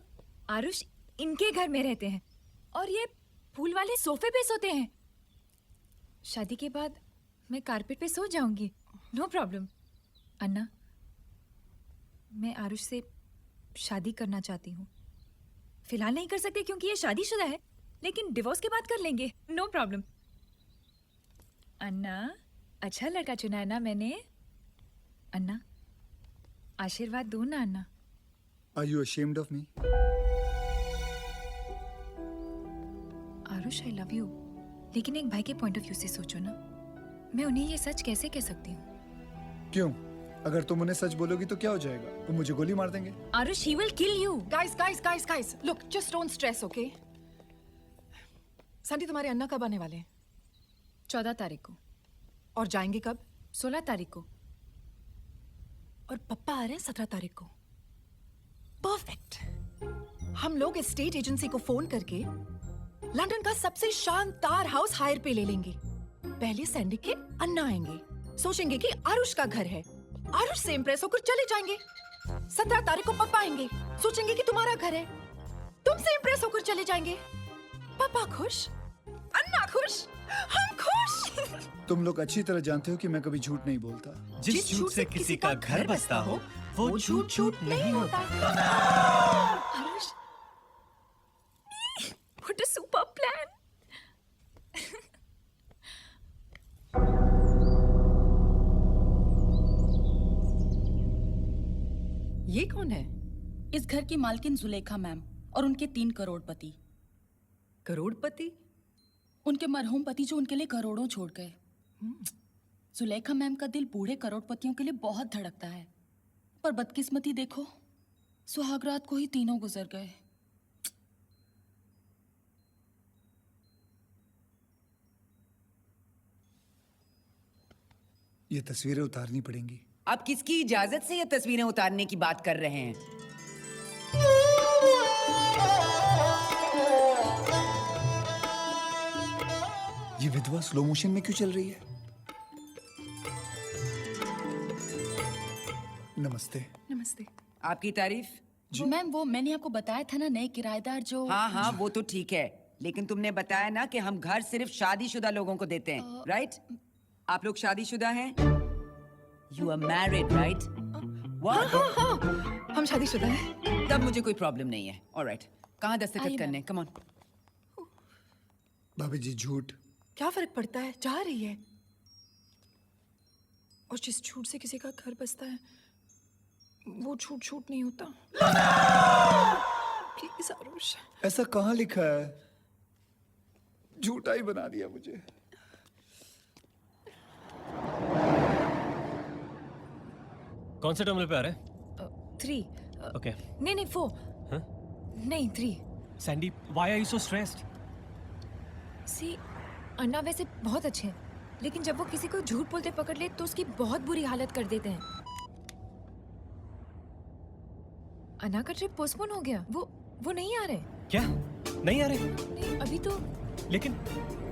आरुष इनके घर में रहते हैं, और ये फूल वाले सोफे पे सोते हैं। शादी के बाद मैं कारपेट पे सो जाऊंगी, नो प्रॉब्लम। अन्ना, मैं आरुष से शादी करना चाहती हूँ। फिलहाल नहीं कर सकते क्योंकि ये शादीशुदा है, लेकिन डिवोर्स के बाद कर लेंगे, नो प्रॉब्लम। अन्ना, अच्छा लड़का चुना है ना मैंने। अन्ना, आशीर्वाद दो ना अन्ना। Are you ashamed of me? Aarush, I love you, लेकिन एक भाई के पॉइंट ऑफ व्यू से सोचो ना, मैं उन्हें ये सच कैसे कह सकती हूँ? क्यों? अगर तुम उन्हें सच बोलोगी तो क्या हो जाएगा? वो मुझे गोली मार देंगे। Aarush, he will kill you. Guys, look, just don't stress, okay? Sandy तुम्हारे अन्ना कब आने वाले हैं? 14 तारीख को। और जाएंगे कब? 16 तारीख को। और पप्पा आ रहे हैं 17 तारीख को। परफेक्ट। हम लोग स्टेट एजेंसी को फोन करके लंदन का सबसे शानदार हाउस हायर पे ले लेंगे। पहले सैंडी के अन्ना आएंगे, सोचेंगे कि आरुष का घर है, आरुष से इम्प्रेस होकर चले जाएंगे। 17 तारीख को पप्पा आएंगे, सोचेंगे कि तुम्हारा घर है, तुमसे इम्प्रेस होकर चले जाएंगे। पापा खुश, अन्ना खुश, हम खुश। तुम लोग अच्छी तरह जानते हो कि मैं कभी झूठ नहीं बोलता। जिस झूठ से किसी का घर बसता हो वो झूठ नहीं होता। Aarush, what a super plan. ये कौन है? इस घर की मालकिन जुलेखा मैम और उनके 3 करोड़पति। करोड़पति? उनके मरहूम पति जो उनके लिए करोड़ों छोड़ गए। जुलेखा मैम का दिल बूढ़े करोड़पतियों के लिए बहुत धड़कता है, पर बदकिस्मती देखो, सुहागरात को ही तीनों गुजर गए। ये तस्वीरें उतारनी पड़ेंगी। आप किसकी इजाजत से ये तस्वीरें उतारने की बात कर रहे हैं? ये विधवा स्लो मोशन में क्यों चल रही है? नमस्ते। नमस्ते। आपकी तारीफ? मैम वो मैंने आपको बताया था ना, नए किराएदार जो। हाँ वो तो ठीक है, लेकिन तुमने बताया ना कि हम घर सिर्फ शादीशुदा लोगों को देते हैं, राइट? आप लोग शादीशुदा हैं? You are married, right? What? हाँ, हम शादीशुदा हैं। तब मुझे कोई प्रॉब्लम नहीं है। Alright. कहाँ दस्तखत करने? Come on. भाभी जी झूठ। क्या फर्क पड़ता है, जा रही है। और जिस झूठ से किसी का घर बसता है वो झूठ नहीं होता। प्लीज आरुष। ऐसा कहाँ लिखा है? झूठा ही बना दिया मुझे। कौन से टर्मिनल पे आ रहे हैं? 3। ओके। नहीं 4। नहीं 3। Sandy, why are you so stressed? सी, अन्ना वैसे बहुत अच्छे हैं, लेकिन जब वो किसी को झूठ बोलते पकड़ ले तो उसकी बहुत बुरी हालत कर देते हैं। अन्ना का ट्रिप पोस्टपोन हो गया, वो नहीं आ रहे। क्या? नहीं आ रहे? नहीं, अभी तो। लेकिन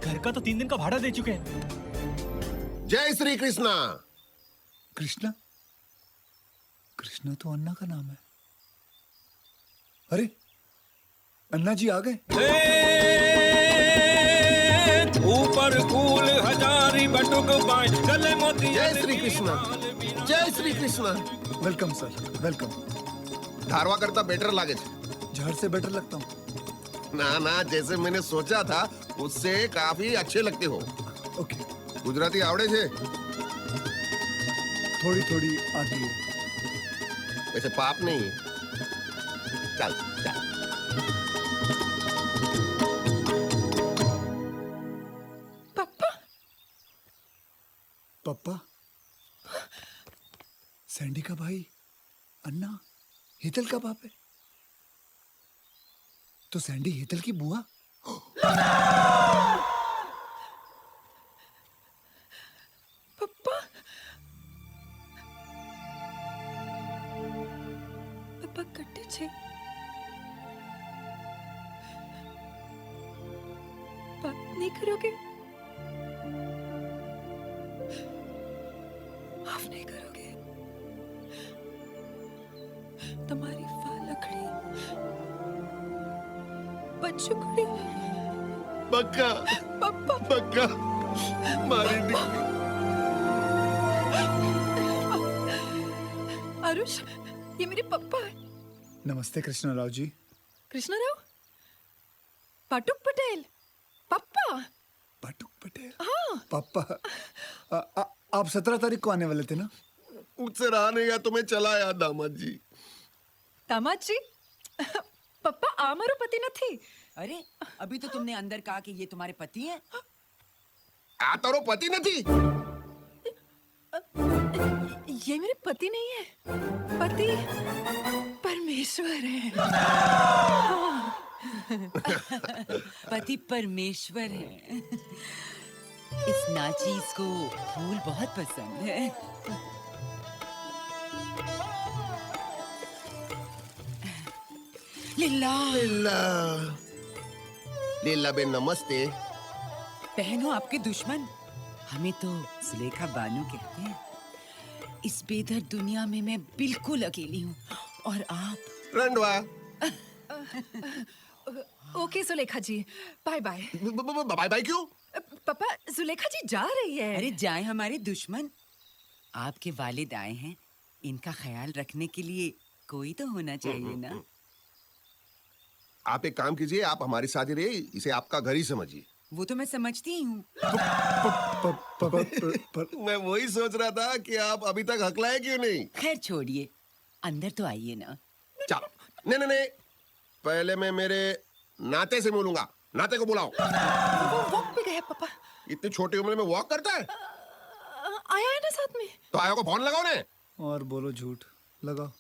घर का तो 3 दिन का भाड़ा दे चुके हैं। जय श्री कृष्णा। कृष्णा? कृष्णा तो अन्ना का नाम है। अरे अन्ना जी आ गए। ऊपर फूल हजारी बटुक बाय गले मोती। जय श्री कृष्णा। जय Shri Krishna. Welcome sir, welcome. धारवा करता बेटर लागे झाड़ से बेटर लगता हूँ। ना जैसे मैंने सोचा था उससे काफी अच्छे लगते हो। ओके। गुजराती आवड़े छे? थोड़ी आती है। वैसे पाप नहीं। चल चल। पप्पा? सैंडी का भाई अन्ना हेतल का बाप है? तो सैंडी हेतल की बुआ? पप्पा कट्टे छे। बात नहीं करोगे? माफ नहीं करोगे? तुम्हारी फालकड़ी बच्चों कड़ी। बक्का पप्पा बक्का मारी निकली। आरुष, ये मेरे पप्पा है। नमस्ते कृष्णा राव जी। कृष्णा राव? पाटुक पटेल? पप्पा? पाटुक पटेल? हाँ। पापा आप 17 तारीख को आने वाले थे ना? मुझसे रहा नहीं गया तो मैं चला आया दामाद जी। दामाद जी? पप्पा आमारो पति न थी। अरे अभी तो तुमने अंदर कहा कि ये तुम्हारे पति हैं। आ तारो पति नहीं? ये मेरे पति नहीं है, पति परमेश्वर है। पति परमेश्वर है। इस नाचीज को फूल बहुत पसंद है। लीला लीला बेन नमस्ते। बहनों, आपके दुश्मन हमें तो सुलेखा बानू कहते हैं। इस बेदर्द दुनिया में मैं बिल्कुल अकेली हूँ और आप। रंडवा। ओके सुलेखा जी, बाय बाय। बाय बाय क्यों? पापा, जुलेखा जी जा रही है। अरे जाए हमारे दुश्मन, आपके वालिद आए हैं, इनका ख्याल रखने के लिए कोई तो होना चाहिए ना। आप एक काम कीजिए, आप हमारे साथ ही रहिए, इसे आपका घर ही समझिए। वो तो मैं समझती ही हूँ। मैं वही सोच रहा था कि आप अभी तक हकलाए क्यों नहीं। खैर छोड़िए, अंदर तो आइए ना। चलो। नहीं, पहले मैं मेरे नाते से मिलूंगा। नाते को बुलाओ। वो वॉक पे गए पापा। इतनी छोटी उम्र में वॉक करता है? आया है ना साथ में। तो आया को फोन लगाओ ने। और बोलो झूठ लगाओ।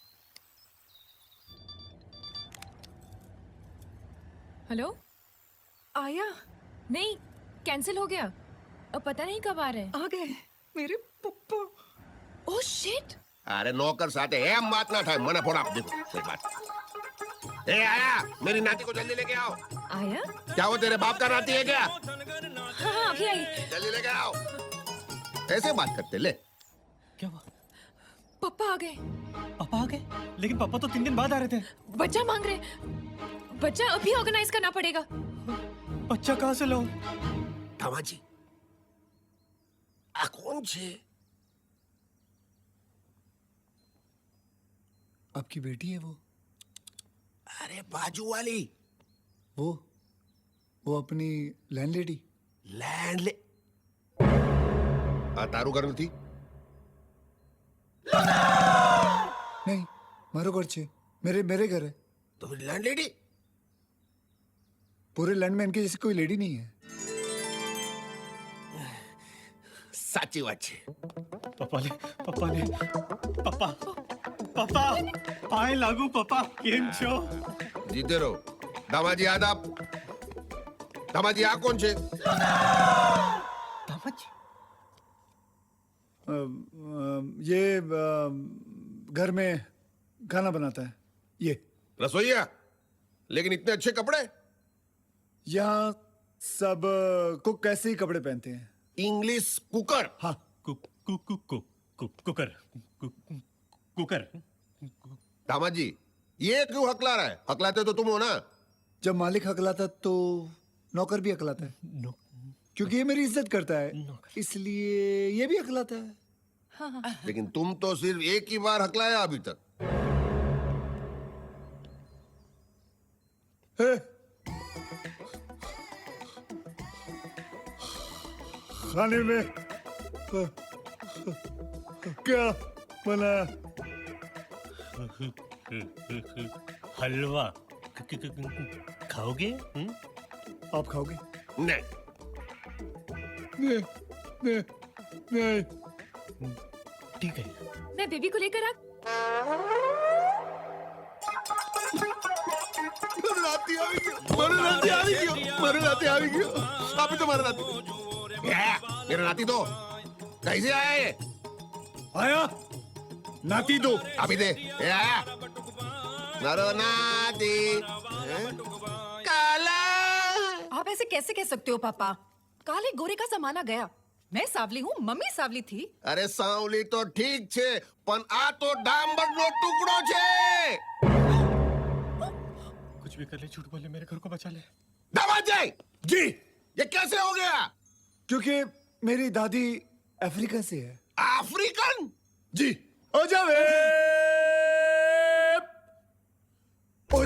हेलो आया? नहीं, कैंसिल हो गया। अब पता नहीं कब आ रहे हैं। आ गए मेरे पप्पा। Oh shit. अरे नौकर साथे है, हम बात ना था। मना फोड़ा। देखो सही बात। ए आया, मेरी नाती को जल्दी लेके आओ। आया? क्या वो तेरे बाप का नाती है क्या? हाँ, अभी आई। जल्दी लेके आओ। ऐसे बात करते ले। क्या हुआ? पापा आ गए। पापा आ गए? लेकिन पापा तो 3 दिन बाद आ रहे थे। बच्चा मांग रहे। बच्चा अभी ऑर्गेनाइज करना पड़ेगा। बच्चा कहाँ से लाऊं? दामाजी, आ कौन छे? आपकी बेटी है वो? अरे बाजू वाली। वो अपनी लैंडलेडी। लैंडले तारू घर में थी? नहीं, मारो घर छे। मेरे घर है। तो फिर लैंडलेडी? पूरे लैंड में इनके जैसी कोई लेडी नहीं है। साची बात छे। पापा पाए लागू पापा केम छो? जीते रहो। दामाजी आदाब। दामाजी आ कौन छे? दामाजी? ये घर में खाना बनाता है। ये रसोईया? लेकिन इतने अच्छे कपड़े? यहाँ सब कुक कैसे ही कपड़े पहनते हैं। English cooker? हाँ। कुकर। दामाजी, ये क्यों हकला रहा है? हकलाते तो तुम हो ना। जब मालिक हकलाता तो नौकर भी हकलाता है। क्योंकि ये मेरी इज्जत करता है, इसलिए ये भी हकलाता है। हाँ। लेकिन तुम तो सिर्फ एक ही बार हकलाया अभी तक। खाने में क्या बनाया? हलवा। खाओगे? आप खाओगे? नहीं। नहीं। ठीक है। मैं बेबी को लेकर आ। मेरा नाती दो। कैसे आया ये? आया नाती दो। अभी दे। ये आया नरो नाती काला। आप ऐसे कैसे कह सकते हो पापा? काले गोरे का जमाना गया। मैं सावली हूँ, मम्मी सावली थी। अरे सावली तो ठीक छे, पण आ तो डांबरनो टुकड़ो छे। कुछ भी कर ले, झूठ बोले, मेरे घर को बचा ले। दामाजी जी। ये कैसे हो गया? क्योंकि मेरी दादी अफ्रीका से है। अफ्रीकन? जी। ओ जावे हे ओ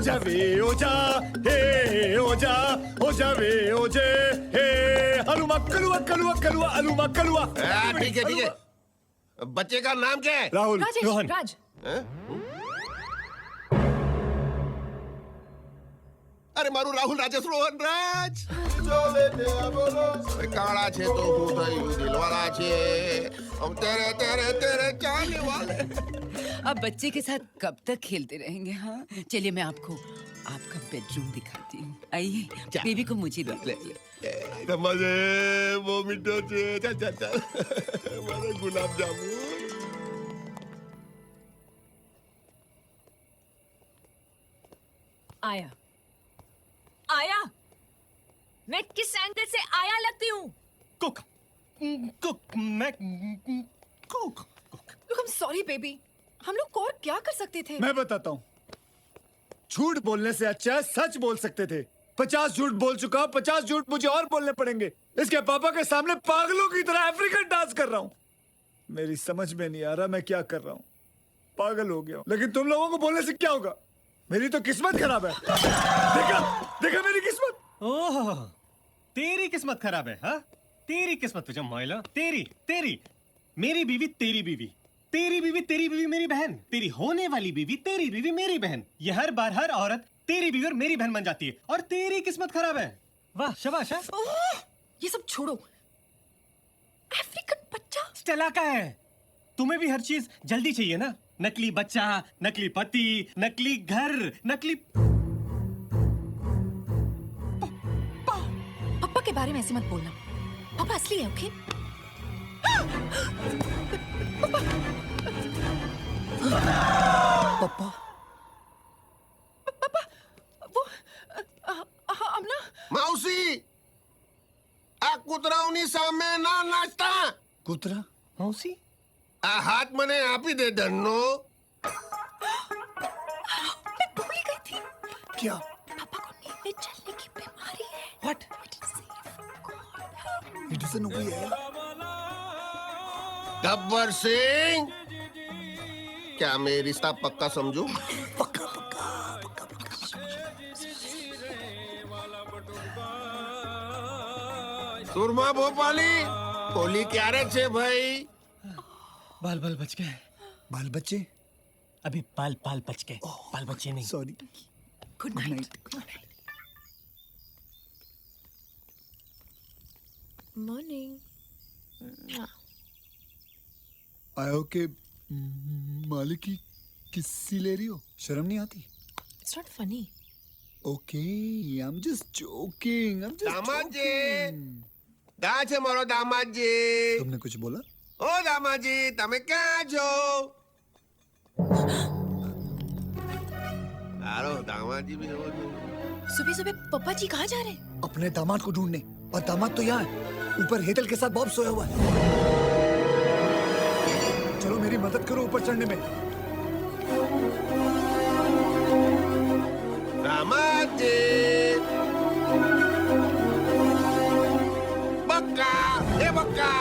जावे हे अलुमा कलुआ अलुमा कलुआ। ठीक है। बच्चे का नाम क्या है? राहुल। रोहन। राज। अरे मारू राहुल राजेश रोहन राज। काड़ा छे तो हूँ थયું दिलवाला छे। हम तेरे चाहने वाले। अब बच्चे के साथ कब तक खेलते रहेंगे? हाँ, चलिए मैं आपको आपका बेडरूम दिखाती हूँ। आइए, बेबी को मुझे दे। मजे वो मिठो चल चल चल मारे गुलाब जामुन। आया आया, मैं किस एंगल से आया लगती हूँ? कुक कुक मैं cook Look, I'm sorry, baby. हम लोग को और क्या कर सकते थे? मैं बताता हूँ, झूठ बोलने से अच्छा है सच बोल सकते थे। 50 झूठ बोल चुका हूँ, 50 झूठ मुझे और बोलने पड़ेंगे। इसके पापा के सामने पागलों की तरह अफ्रीकन डांस कर रहा हूँ। मेरी समझ में नहीं आ रहा मैं क्या कर रहा हूँ। पागल हो गया हूँ। लेकिन तुम लोगों को बोलने से क्या होगा? मेरी तो किस्मत खराब है। देखा देखा मेरी किस्मत। ओह, तेरी किस्मत खराब है, हाँ? तेरी किस्मत तुझे मोइला, तेरी तेरी मेरी बीवी तेरी बीवी, तेरी बीवी मेरी बहन, तेरी होने वाली बीवी तेरी बीवी मेरी बहन। ये हर बार हर औरत तेरी बीवी और मेरी बहन बन जाती है और तेरी किस्मत खराब है। वाह शाबाश। ये सब छोड़ो। अफ्रीकन बच्चा स्टेला का है। तुम्हें भी हर चीज जल्दी चाहिए ना? नकली बच्चा, नकली पति, नकली घर, नकली पापा के बारे में ऐसे मत बोलना। पापा असली है, ओके? पापा पापा वो हम ना मौसी आ कुतरावनी सामे ना नाचता। कुतरा मौसी आ हाथ मने आप ही दे डन्नो। मैं भूल ही गई थी। क्या? पापा को नींद में चलने की बीमारी है। व्हाट? It doesn't know है। गब्बर सिंह, क्या मैं रिश्ता पक्का समझू? पक्का पक्का पक्का पक्का। सुरमा भोपाली बोली क्या रे छे भाई? बाल बाल बच गए। बाल बच्चे? अभी बाल बाल बच गए, बाल बच्चे नहीं। सॉरी। Good night. मॉर्निंग। आया हो के मालिक की किस्सी ले रही हो? शर्म नहीं आती? It's not funny. Okay, I'm just joking. I'm just दामाद जी, joking. कहाँ छे मारो दामाद जी? तुमने कुछ बोला? ओ दामाद जी, તમે ક્યાં છો? आरो दामाद जी भी हो। सुबह सुबह पापा जी कहाँ जा रहे हैं? अपने दामाद को ढूंढने। और दामाद तो यहाँ है, ऊपर हेतल के साथ बॉब सोया हुआ है। चलो मेरी मदद करो ऊपर चढ़ने में। दामाद जी, बक्का, ये बक्का।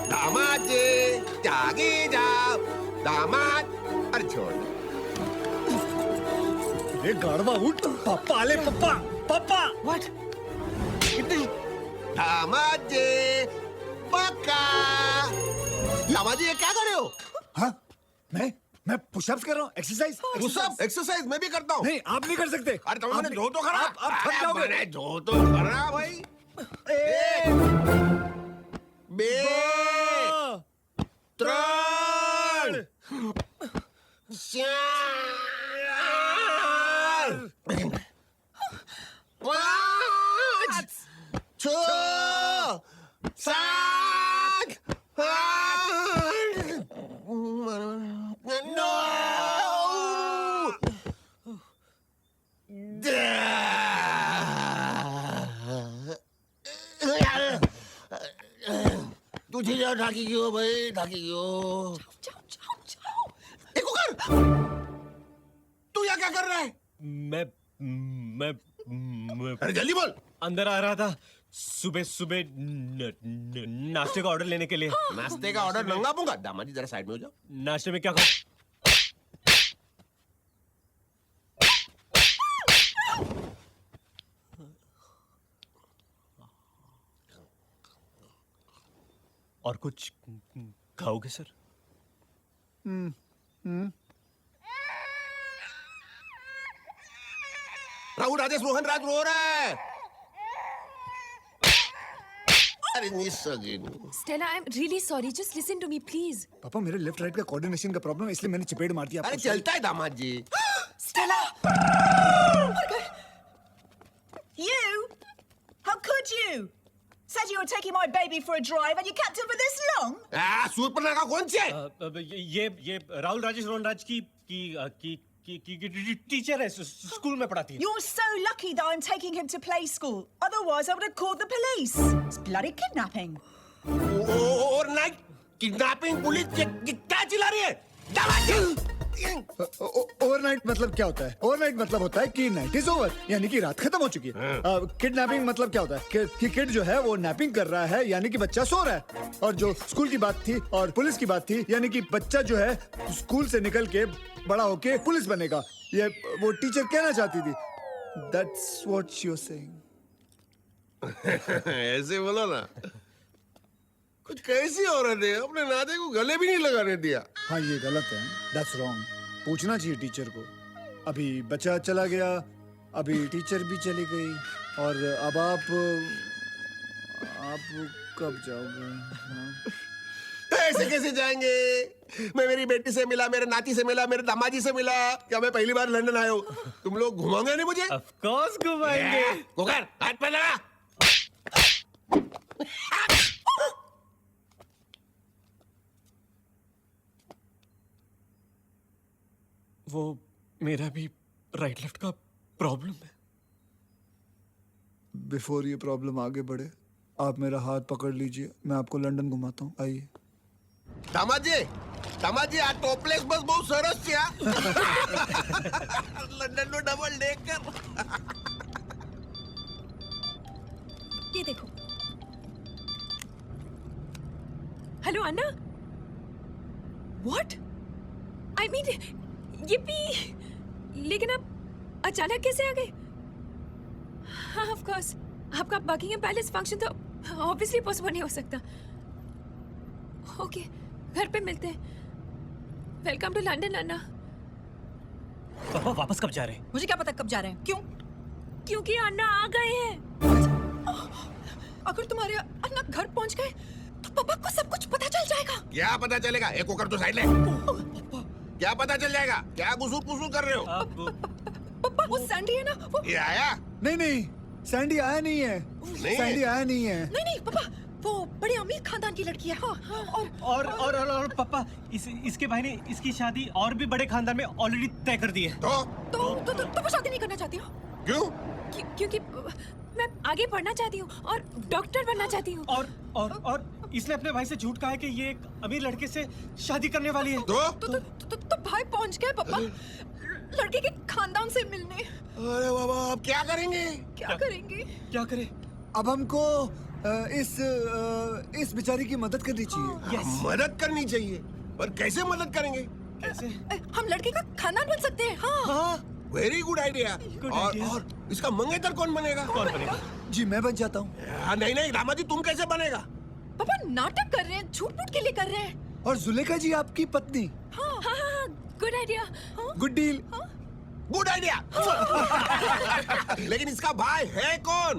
दामाद जी, जागी जाओ। दामाद, अरे छोड़। ये गाड़वा उठ। पापा आले पापा पापा। व्हाट? दामाद जी, बक्का। दामाद जी ये क्या कर रहे हो? हाँ मैं पुशअप्स कर रहा हूँ। एक्सरसाइज पुशअप एक्सरसाइज मैं भी करता हूँ। नहीं आप नहीं कर सकते। अरे तुम मैंने जो तो करा। आप थक जाओगे। मैंने जो तो करा भाई। बे त्रण चार पाँच छः सात आठ नौ तुझे जाओ ढाकी क्यों भाई ढाकी क्यों देखो कर तू यहाँ क्या कर रहा है मैं अरे जल्दी बोल अंदर आ रहा था सुबह सुबह नाश्ते का ऑर्डर लेने के लिए। नाश्ते का ऑर्डर नंगा पूंगा दामाद जी जरा साइड में हो जाओ। नाश्ते में क्या खाऊं? और कुछ खाओगे सर? राहुल राजेश रोहन राज रो रहा है। अरे निस्सगिनी Stella, I'm really sorry. Just listen to me, please. पापा मेरे लेफ्ट राइट का कोऑर्डिनेशन का प्रॉब्लम है इसलिए मैंने चपेट मार दिया अरे आपको। चलता है दामाद जी Stella! You? How could you? Said you were taking my baby for a drive and you kept him for this long? Surpanakha कौन से है? ये राहुल राजेश रोहनराज की टीचर है, स्कूल में पढ़ाती है। You're so lucky that I'm taking him to play school. Otherwise, I would have called the police. It's bloody kidnapping. और नाइट किडनैपिंग पुलिस क्या चिल्ला रही है? दामाद जी ओवरनाइट मतलब क्या होता है? ओवरनाइट मतलब होता है कि नाइट इज ओवर, यानी कि रात खत्म हो चुकी है। किडनैपिंग मतलब क्या होता है कि किड जो है वो नैपिंग कर रहा है, यानी कि बच्चा सो रहा है। और जो स्कूल की बात थी और पुलिस की बात थी, यानी कि बच्चा जो है स्कूल से निकल के बड़ा होके पुलिस बनेगा, ये वो टीचर कहना चाहती थी। That's what she was saying. ऐसे बोलो ना, कुछ कैसी औरत है, अपने नाते को गले भी नहीं लगाने दिया। हाँ ये गलत है, दैट्स रॉन्ग। पूछना चाहिए टीचर को। अभी बच्चा चला गया, अभी टीचर भी चली गई, और अब आप कब जाओगे? हाँ? ऐसे कैसे जाएंगे? मैं मेरी बेटी से मिला, मेरे नाती से मिला, मेरे दामाजी से मिला। क्या मैं पहली बार लंदन आया हूँ? तुम लोग घुमाओगे नहीं मुझे? Of course घुमाएंगे। कुकर हाथ पे लगा। वो मेरा भी राइट लेफ्ट का प्रॉब्लम है। बिफोर ये प्रॉब्लम आगे बढ़े, आप मेरा हाथ पकड़ लीजिए, मैं आपको लंदन घुमाता हूँ। आइए। दामाजी आ टॉपलेस बस बहुत सरस છે આ લંડન નો ડબલ ડેકર। ये देखो। Hello Anna. What? I mean, ये भी, लेकिन आप अचानक कैसे आ गए? हाँ, of course. आपका बकिंगम पैलेस फंक्शन तो ऑब्वियसली पॉसिबल नहीं हो सकता। ओके, घर पे मिलते हैं। वेलकम टू लंदन अन्ना। पापा वापस कब जा रहे हैं? मुझे क्या पता कब जा रहे हैं? क्यों? क्योंकि अन्ना आ गए हैं। अगर तुम्हारे अन्ना घर पहुंच गए तो पापा को सब कुछ पता चल जाएगा। क्या पता चलेगा? एक होकर तो साइड ले। क्या पता चल जाएगा? क्या गुसूर कुसूर कर रहे हो? पापा वो सैंडी है ना, वो ये आया? नहीं, सैंडी आया नहीं है। सैंडी आया नहीं है। नहीं पापा, वो बड़े अमीर खानदान की लड़की है। हाँ, और पापा इसके भाई ने इसकी शादी और भी बड़े खानदान में ऑलरेडी तय कर दी है। तो वो शादी नहीं करना चाहती हो? क्यों? क्योंकि मैं आगे पढ़ना चाहती हूँ और डॉक्टर बनना चाहती हूँ। और इसने अपने भाई से झूठ कहा है कि ये एक अमीर लड़के से शादी करने वाली है। तो भाई पहुंच गए पापा लड़के के खानदान से मिलने। अरे बाबा, अब क्या करेंगे? क्या करेंगे? क्या करें? अब हमको इस बेचारी की मदद करनी चाहिए। मदद करनी चाहिए, पर कैसे मदद करेंगे? कैसे? हम लड़के का खानदान बन सकते हैं। हाँ। Very good idea. और इसका मंगेतर कौन बनेगा? जी मैं बन जाता हूँ। नहीं दामाजी, तुम कैसे बनेगा? पापा नाटक कर रहे हैं, झूठ के लिए कर रहे हैं। और जुलेखा जी आपकी पत्नी। हाँ, good idea. Good deal. Good idea. लेकिन इसका भाई है कौन?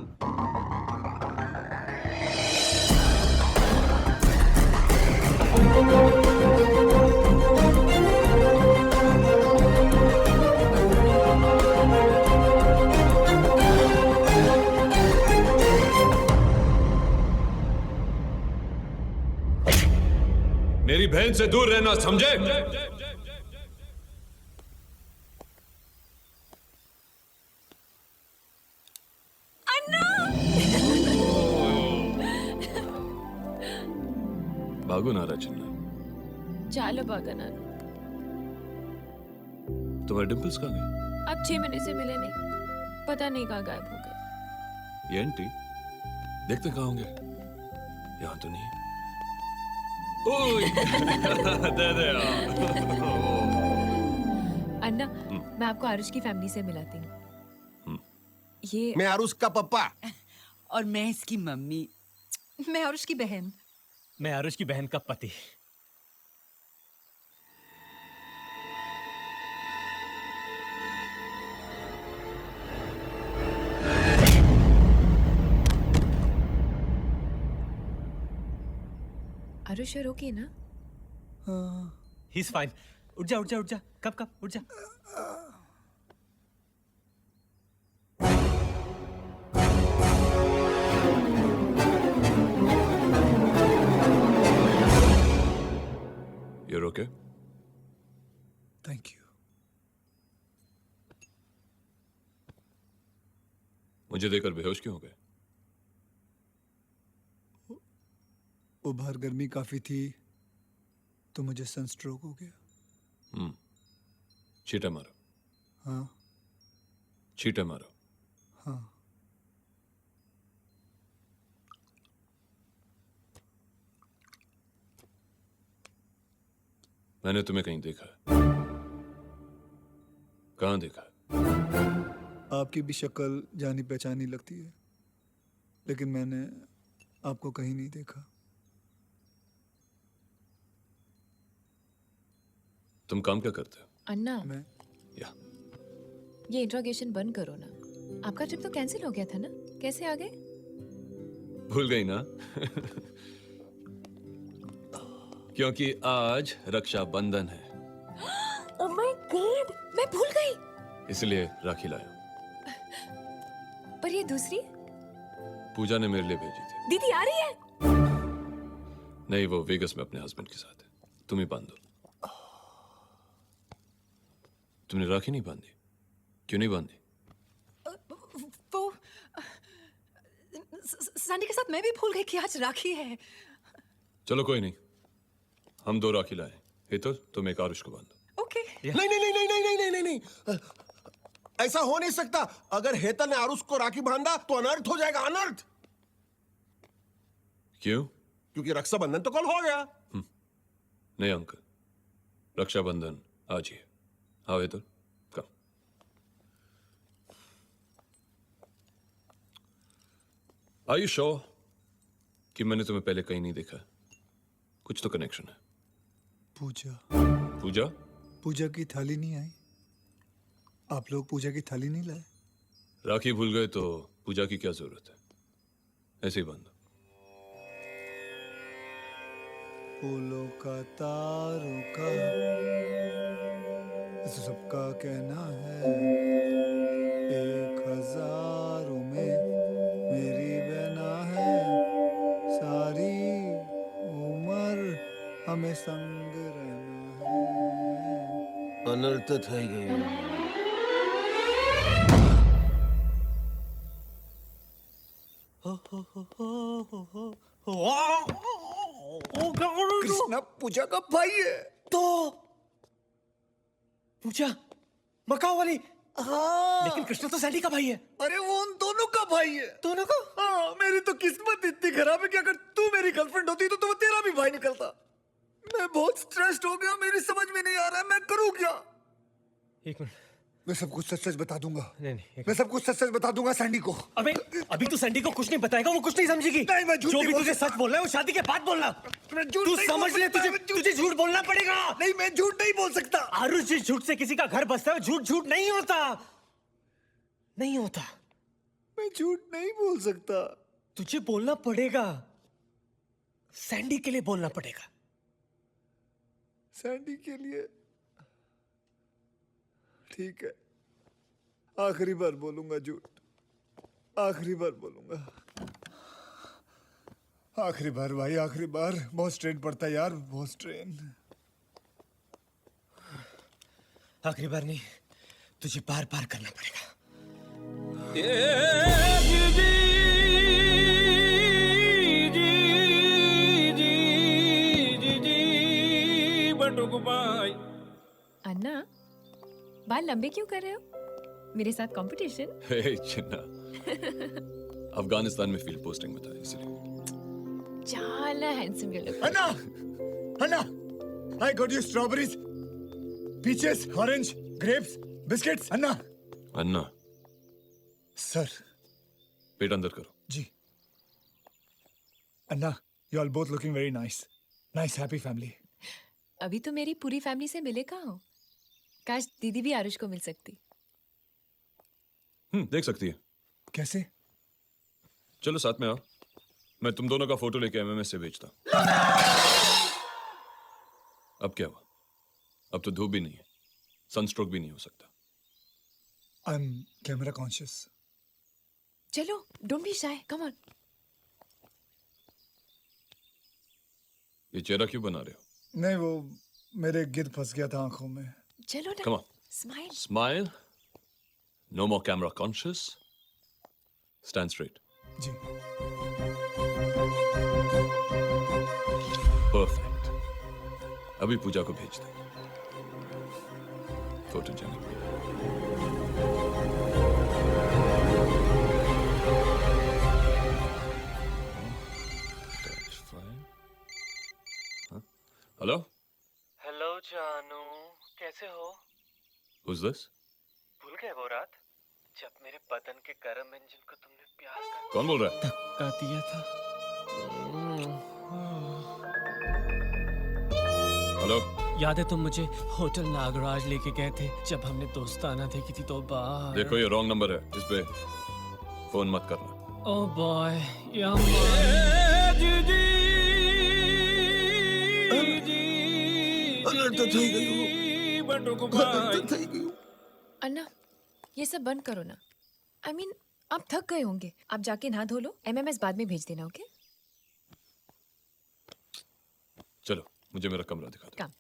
मेरी बहन से दूर रहना, समझे? भागो नारा चिन्ना। चालो बागना। तुम्हारे डिम्पल्स कहाँ गए? अब 6 महीने से मिले नहीं, पता नहीं कहाँ गायब हो गए। ये आंटी देखते कहाँ होंगे? यहाँ तो नहीं है। ओए दे अन्ना, मैं आपको आरुष की फैमिली से मिलाती हूँ। ये मैं आरुष का पप्पा। और मैं इसकी मम्मी। मैं आरुष की बहन। मैं आरुष की बहन का पति। आरुष you're okay ना? He's fine. उठ जा, उठ जा, उठ जा. कब, उठ जा. You're okay? Thank you. मुझे देखकर बेहोश क्यों हो गए? वो बाहर गर्मी काफी थी तो मुझे सनस्ट्रोक हो गया। छींटे मारो। हाँ छींटे मारो। हाँ। मैंने तुम्हें कहीं देखा है। कहाँ देखा है? आपकी भी शक्ल जानी पहचानी लगती है, लेकिन मैंने आपको कहीं नहीं देखा। तुम काम क्या करते हो? अन्ना, मैं या ये इंट्रोगेशन बंद करो ना। आपका ट्रिप तो कैंसिल हो गया था ना? कैसे आ गए? भूल गई ना? क्योंकि आज रक्षाबंधन है, ओह माय गॉड, मैं भूल गई। इसलिए राखी लाया। पर ये दूसरी पूजा ने मेरे लिए भेजी थी। दीदी आ रही है? नहीं, वो वेगस में अपने हस्बैंड के साथ है। तुम ही बांध दो। तुमने राखी नहीं बांधी? क्यों नहीं बांधी? वो सैंडी के साथ मैं भी भूल गई कि आज राखी है। चलो कोई नहीं, हम दो राखी लाए। हेतल, तुम एक आरुष को बांधो। ओके। नहीं नहीं नहीं नहीं नहीं नहीं नहीं नहीं, ऐसा हो नहीं सकता। अगर हेतल ने आरुष को राखी बांधा तो अनर्थ हो जाएगा, अनर्थ। क्यों? क्योंकि रक्षाबंधन तो कल हो गया। नहीं अंकल, रक्षाबंधन आज ही है। हाँ हेतल, कम। Are you sure कि मैंने तुम्हें पहले कहीं नहीं देखा? कुछ तो कनेक्शन है। पूजा पूजा? पूजा की थाली नहीं आई? आप लोग पूजा की थाली नहीं लाए? राखी भूल गए तो पूजा की क्या जरूरत है? ऐसे ही बांधो। फूलों का तारों का सबका कहना है, 1000 में मेरी बहना है, सारी उम्र हमें संग रहना है। अनर्थ થઈ ગયો। कृष्णा पूजा का भाई है। तो पूजा मकाओ वाली? हाँ, लेकिन कृष्णा तो सैंडी का भाई है। अरे वो उन दोनों का भाई है। दोनों का? हाँ, मेरी तो किस्मत इतनी खराब है कि अगर तू मेरी गर्लफ्रेंड होती तो वो तेरा भी भाई निकलता। मैं बहुत स्ट्रेस्ड हो गया, मेरी समझ में नहीं आ रहा है मैं करूँ क्या। एक मिनट, मैं सब कुछ सच सच बता दूंगा। नहीं, मैं सब कुछ सच सच बता दूंगा सैंडी को। अबे अभी तू सैंडी को कुछ नहीं बताएगा, वो कुछ नहीं समझेगी। नहीं, मैं झूठ जो नहीं भी बोल तुझे सकता। सच बोलना है वो शादी के बाद बोलना। मैं झूठ तू नहीं समझ बोल ले, सकता, तुझे झूठ बोलना पड़ेगा। नहीं, मैं झूठ नहीं बोल सकता। आरुष, जिस झूठ से किसी का घर बसता है झूठ झूठ नहीं होता, नहीं होता। मैं झूठ नहीं बोल सकता। तुझे बोलना पड़ेगा, सैंडी के लिए बोलना पड़ेगा। सैंडी के लिए ठीक है, आखिरी बार बोलूंगा झूठ, आखिरी बार बोलूंगा। आखिरी बार भाई, आखिरी बार। बहुत स्ट्रेन पड़ता है यार, बहुत स्ट्रेन। आखिरी बार नहीं, तुझे बार बार करना पड़ेगा। अन्ना, बाल लंबे क्यों कर रहे हो? मेरे साथ कंपटीशन? हे चिन्ना, अफगानिस्तान में फील्ड पोस्टिंग में था इसलिए। చాలా handsome you look. Anna, Anna, I got you strawberries, peaches, orange, grapes, biscuits. Anna, Anna, sir. पेट अंदर करो। जी। अन्ना, you all both looking very nice. Nice, happy family. अभी तो मेरी पूरी फैमिली से मिले कहाँ हो? काश दीदी भी आरुष को मिल सकती। देख सकती है। कैसे? चलो साथ में आओ, मैं तुम दोनों का फोटो लेके एमएमएस से भेजता हूँ। अब क्या हुआ? अब तो धूप भी नहीं है, सनस्ट्रोक भी नहीं हो सकता। I am camera conscious. चलो, don't be shy, come on. ये चेहरा क्यों बना रहे हो? नहीं, वो मेरे गिद्ध फंस गया था आंखों में। चलो ना, Come on. Smile. Smile. No more camera conscious. Stand straight. जी। Perfect. अभी पूजा को भेज दो। Photogenic. That's fine. Huh? Hello? Hello जानू, कैसे हो? Who's this? भूल गए वो रात जब मेरे बदन के गर्म इंजन को तुमने प्यार का कौन बोल रहा है? धक्का दिया था। हेलो? याद है तुम मुझे होटल नागराज लेके गए थे जब हमने दोस्ताना देखी थी तो बाहर। देखो ये रॉन्ग नंबर है, इस पे फोन मत करना। ओ बॉय, अन्ना, ये सब बंद करो ना। I mean, आप थक गए होंगे, आप जाके नहा धो लो। MMS बाद में भेज देना, ओके? चलो, मुझे मेरा कमरा दिखा दो। काम।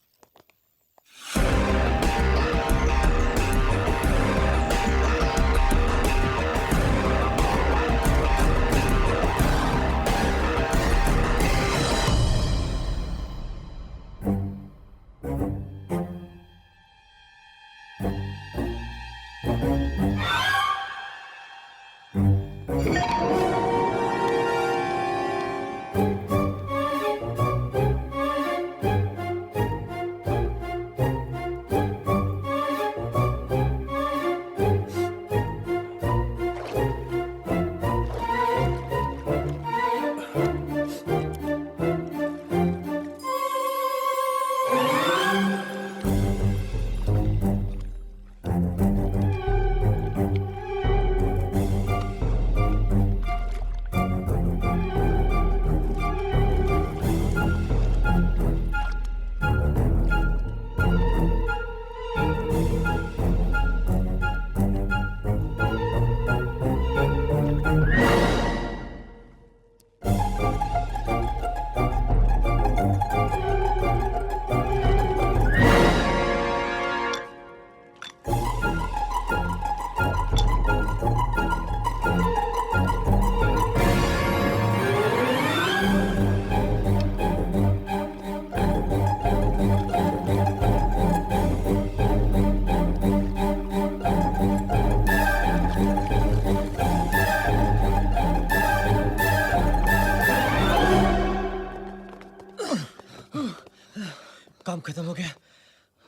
काम खत्म हो गया,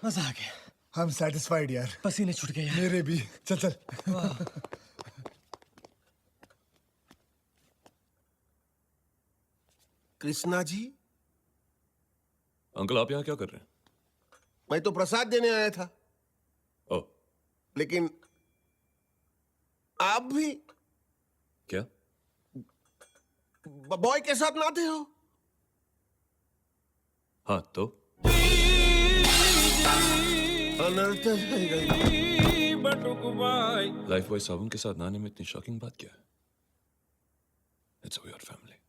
मजा आ गया। आई एम सेटिस्फाइड यार। पसीने छूट गए यार। मेरे भी। चल चल। कृष्णा जी, अंकल आप यहाँ क्या कर रहे हैं? मैं तो प्रसाद देने आया था। ओ, लेकिन आप भी क्या? बॉय के साथ नाते हो? हाँ तो? लाइफ बॉय साबुन के साथ नहाने में इतनी शॉकिंग बात क्या है? It's a weird family.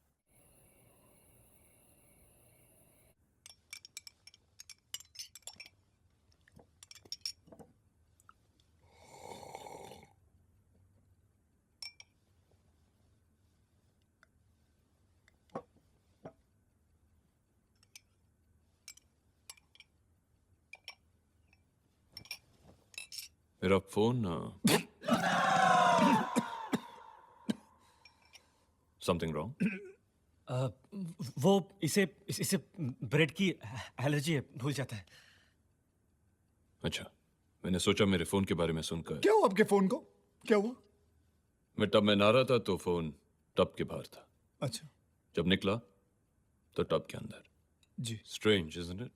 मेरा फोन समथिंग रॉन्ग? वो इसे ब्रेड की एलर्जी है, भूल जाता है। अच्छा, मैंने सोचा मेरे फोन के बारे में सुनकर। क्या हुआ आपके फोन को? क्या हुआ? मैं टब में नहा रहा था तो फोन टब के बाहर था। अच्छा। जब निकला तो टब के अंदर। जी। Strange, isn't it?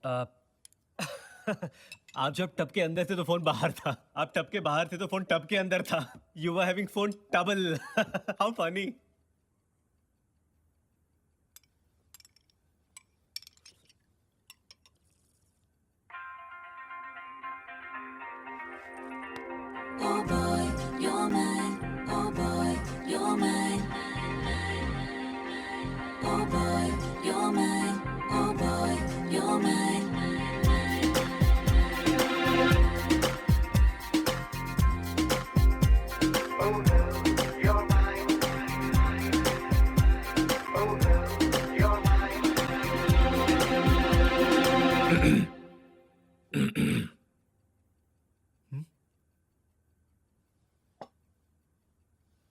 आप जब टब के अंदर थे तो फोन बाहर था, आप टब के बाहर थे तो फोन टब के अंदर था। यू वर हैविंग फोन टबल। How funny.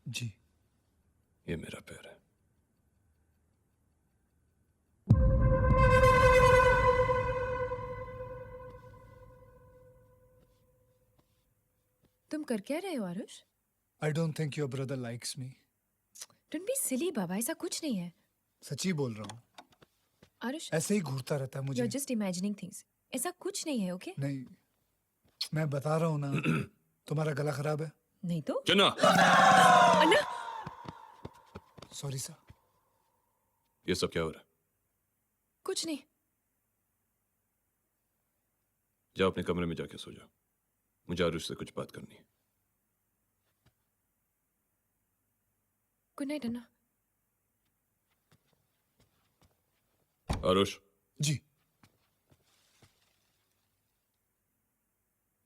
जी ये मेरा पैर है। तुम कर क्या रहे हो Aarush? I don't think your brother likes me. Don't be silly बाबा, ऐसा कुछ नहीं है। सच्ची बोल रहा हूँ, आरुष, ऐसे ही घूरता रहता है यू मुझे। Are just imagining things. ऐसा कुछ नहीं है, ओके? नहीं, मैं बता रहा हूँ ना, तुम्हारा गला खराब है। नहीं तो चन्ना, अन्ना, सॉरी सर। ये सब क्या हो रहा है? कुछ नहीं। जाओ अपने कमरे में जाके सो जाओ, मुझे आरुष से कुछ बात करनी है। गुड नाइट अन्ना। आरुष, जी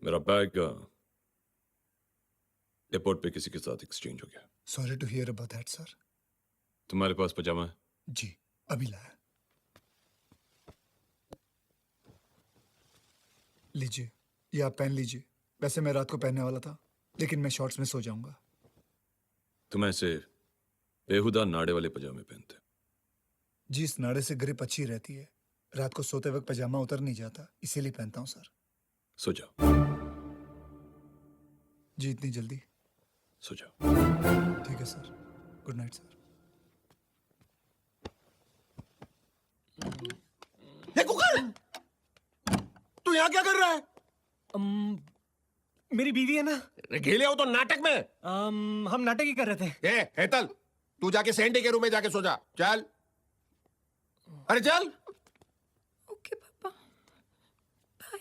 मेरा बैग एयरपोर्ट पे किसी के साथ एक्सचेंज हो गया। Sorry to hear about that sir. तुम्हारे पास पजामा है? जी अभी लाया। लीजिए, ये आप पहन लीजिए। वैसे मैं रात को पहनने वाला था, लेकिन मैं शॉर्ट्स में सो जाऊंगा। तुम ऐसे बेहुदा नाड़े वाले पजामे पहनते? जी, इस नाड़े से ग्रिप अच्छी रहती है। रात को सोते वक्त पजामा उतर नहीं जाता, इसीलिए पहनता हूँ सर। सो जाओ। जी इतनी जल्दी? सो जाओ। ठीक है सर, गुड नाइट सर। ये कुकर, तू यहाँ क्या कर रहा है? मेरी बीवी है ना। घेले हो तो नाटक में। हम नाटक ही कर रहे थे। ए हेतल, तू जाके सैंडी के रूम में जाके सो जा। चल, अरे चल। ओके पापा, बाय।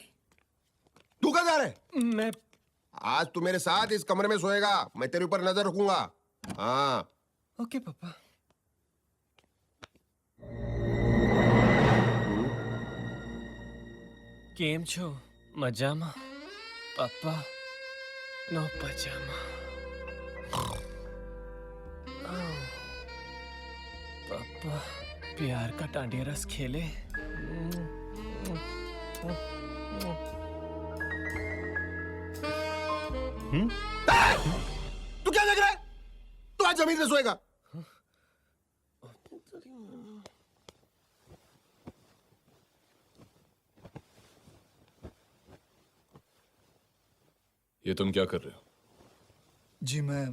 तू कहाँ जा रहा है? मैं आज तू मेरे साथ इस कमरे में सोएगा। मैं तेरे ऊपर नजर रखूंगा। हाँ ओके पापा। કેમ છો? મજામાં? પપ્પા નો પજામા. पापा प्यार का टांडिया रस खेले. तू क्या देख रहा है? तू आज जमीन पे सोएगा। ये तुम क्या कर रहे हो? जी मैं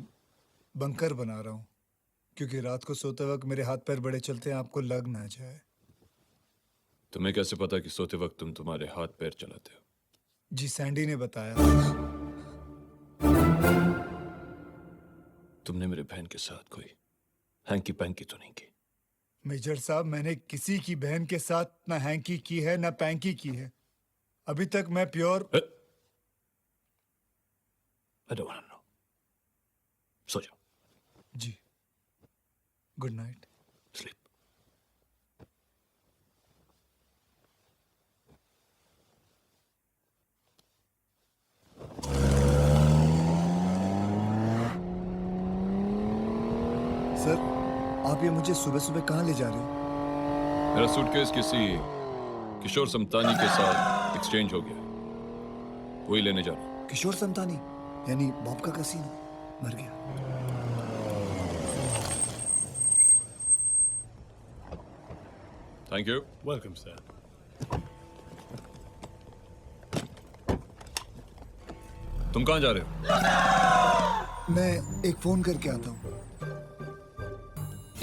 बंकर बना रहा हूँ, क्योंकि रात को सोते वक्त मेरे हाथ पैर बड़े चलते हैं, आपको लग ना जाए। तुम्हें कैसे पता कि सोते वक्त तुम तुम्हारे हाथ पैर चलाते हो? जी सैंडी ने बताया। तुमने मेरे बहन के साथ कोई हैंकी पैंकी तो नहीं की? मेजर साहब, मैंने किसी की बहन के साथ ना हैंकी की है ना पैंकी की है। अभी तक मैं pure. I don't want to know. सो जाओ। जी गुड नाइट। स्लीप। सर, आप ये मुझे सुबह सुबह कहाँ ले जा रहे हो? मेरा सूटकेस किसी किशोर समतानी के साथ एक्सचेंज हो गया, वही लेने जा रहा हूं। किशोर समतानी यानी बॉब का कसीनो मर गया। Thank you. Welcome sir. तुम कहाँ जा रहे हो? मैं एक फोन करके आता हूँ,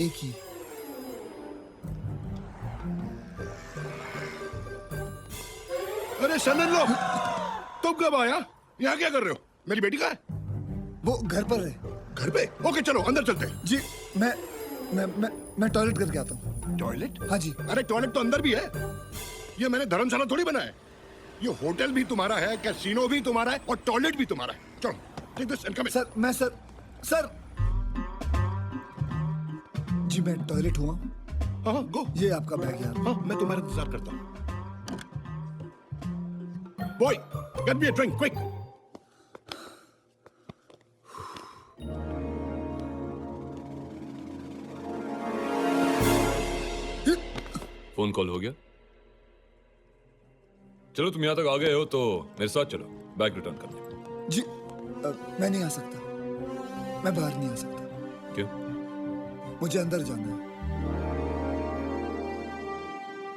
एक ही। अरे सनन लोग, तुम कब आया? यहाँ क्या कर रहे हो? मेरी बेटी कहाँ है? वो घर पर है। घर पे? ओके चलो अंदर चलते हैं। जी मैं टॉयलेट करके आता हूँ। टॉयलेट? हाँ जी। अरे टॉयलेट तो अंदर भी है। ये मैंने धर्मशाला थोड़ी बनाया है। ये होटल भी तुम्हारा है, कैसीनो भी तुम्हारा है और टॉयलेट भी तुम्हारा है। चलो take this and come in. Sir जी मैं टॉयलेट हुआ। हाँ गो। ये आपका बैग यार। हाँ मैं तुम्हारा इंतजार करता हूँ। Boy get me a drink quick. Phone call हो गया? चलो तुम यहाँ तक आ गए हो तो मेरे साथ चलो बैग रिटर्न करने। जी मैं नहीं आ सकता, मैं बाहर नहीं आ सकता, क्यों? मुझे अंदर जाना है।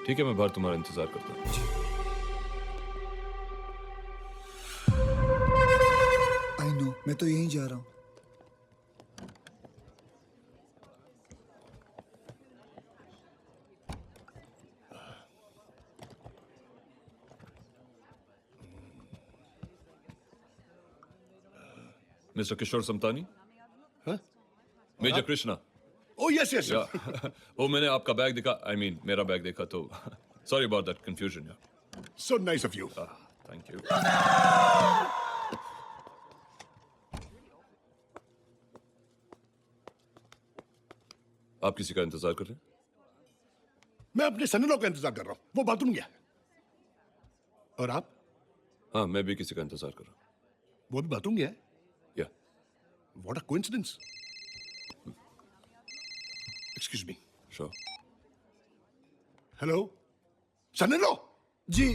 ठीक है, मैं बाहर तुम्हारा इंतजार करता हूँ। आई नो, मैं तो यहीं जा रहा हूँ। Mister Kishore Samtani? Major Krishna. Oh yes, yes. या वो मैंने आपका बैग देखा, I mean मेरा बैग देखा तो sorry about that confusion. So nice of you. Thank you. आप किसी का इंतजार कर रहे हैं? मैं अपने सन-इन-लॉ का इंतजार कर रहा हूँ, वो बाथरूम गया। और आप? हाँ, मैं भी किसी का इंतजार कर रहा हूँ। वो भी बाथरूम गया है? या What a coincidence. Excuse me. Sure. Hello. सन-इन-लॉ? जी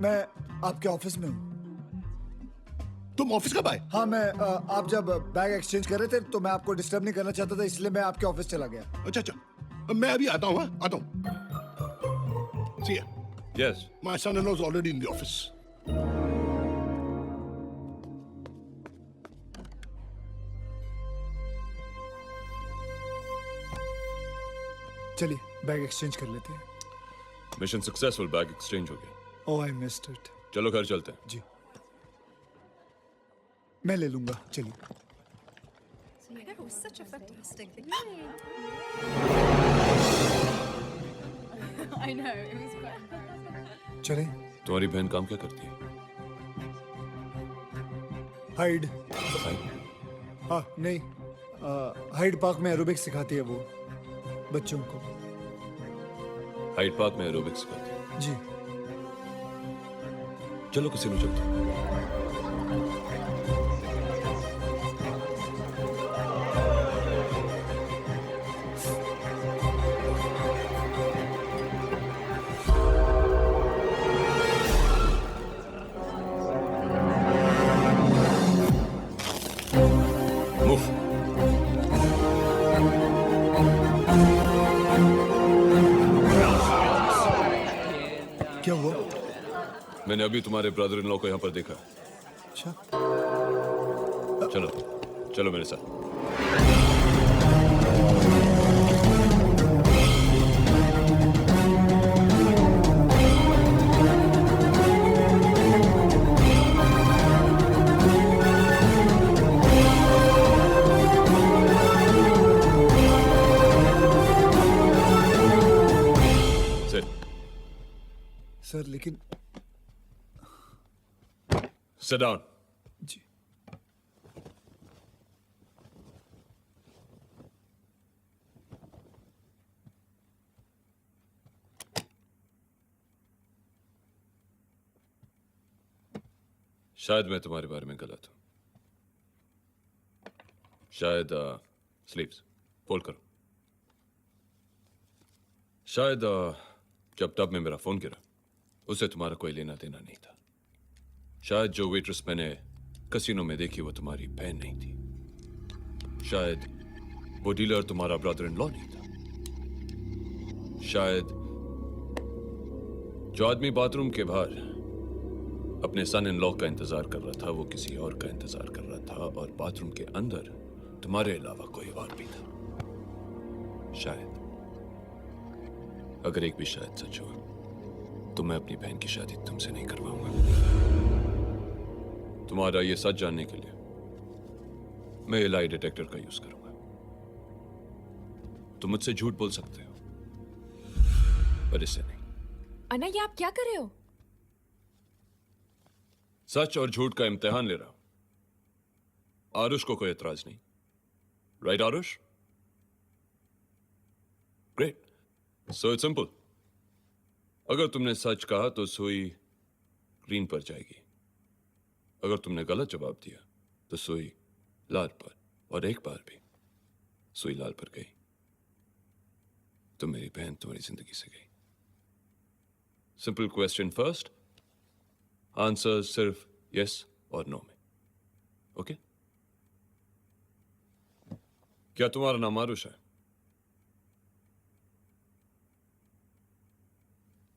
मैं आपके ऑफिस में हूँ। तुम ऑफिस कब आए? हाँ मैं आप जब बैग एक्सचेंज कर रहे थे तो मैं आपको डिस्टर्ब नहीं करना चाहता था, इसलिए मैं आपके ऑफिस चला गया। अच्छा अच्छा, मैं अभी आता हूँ। हाँ, आता हूँ। See ya. Yes. My son-in-law is already in the office. चलिए बैग एक्सचेंज कर लेते हैं। मिशन सक्सेसफुल, बैग एक्सचेंज हो गया। ओह आई मिस्ड इट। चलो घर चलते हैं। जी मैं ले लूंगा, चलिए। That was such a fantastic thing. I know, it was fun. चले। तुम्हारी बहन काम क्या करती है? हाइड। हाइड? हाँ नहीं, हाइड पार्क में एरोबिक्स सिखाती है वो बच्चों को। हाइड पार्क में एरोबिक्स सिखाती है? जी। चलो किसी में चलते हैं। क्या हुआ? मैंने अभी तुम्हारे ब्रदर इन लॉ को यहाँ पर देखा। अच्छा। चलो चलो मेरे साथ। सर लेकिन Sit down. जी। शायद मैं तुम्हारे बारे में गलत हूं। शायद स्लीव्स फोल्ड करो। शायद जब टब में मेरा फोन गिरा उससे तुम्हारा कोई लेना देना नहीं था। शायद जो वेट्रेस मैंने कसिनो में देखी वो तुम्हारी बहन नहीं थी। शायद वो डीलर तुम्हारा ब्रदर इन लॉ नहीं था। शायद जो आदमी बाथरूम के बाहर अपने सन इन लॉ का इंतजार कर रहा था वो किसी और का इंतजार कर रहा था, और बाथरूम के अंदर तुम्हारे अलावा कोई और भी था। शायद, अगर एक भी शायद सच हुआ तो मैं अपनी बहन की शादी तुमसे नहीं करवाऊंगा। तुम्हारा ये सच जानने के लिए मैं ये लाई डिटेक्टर का यूज करूंगा। तुम मुझसे झूठ बोल सकते हो पर इससे नहीं। अन्ना, ये आप क्या कर रहे हो? सच और झूठ का इम्तिहान ले रहा हूं। आरुष को कोई एतराज नहीं, right Aarush? Great. So it's simple. अगर तुमने सच कहा तो सुई ग्रीन पर जाएगी, अगर तुमने गलत जवाब दिया तो सुई लाल पर, और एक बार भी सुई लाल पर गई तो मेरी बहन तुम्हारी जिंदगी से गई। सिंपल क्वेश्चन फर्स्ट, आंसर सिर्फ यस और नो में, ओके? क्या तुम्हारा नाम आरुष है?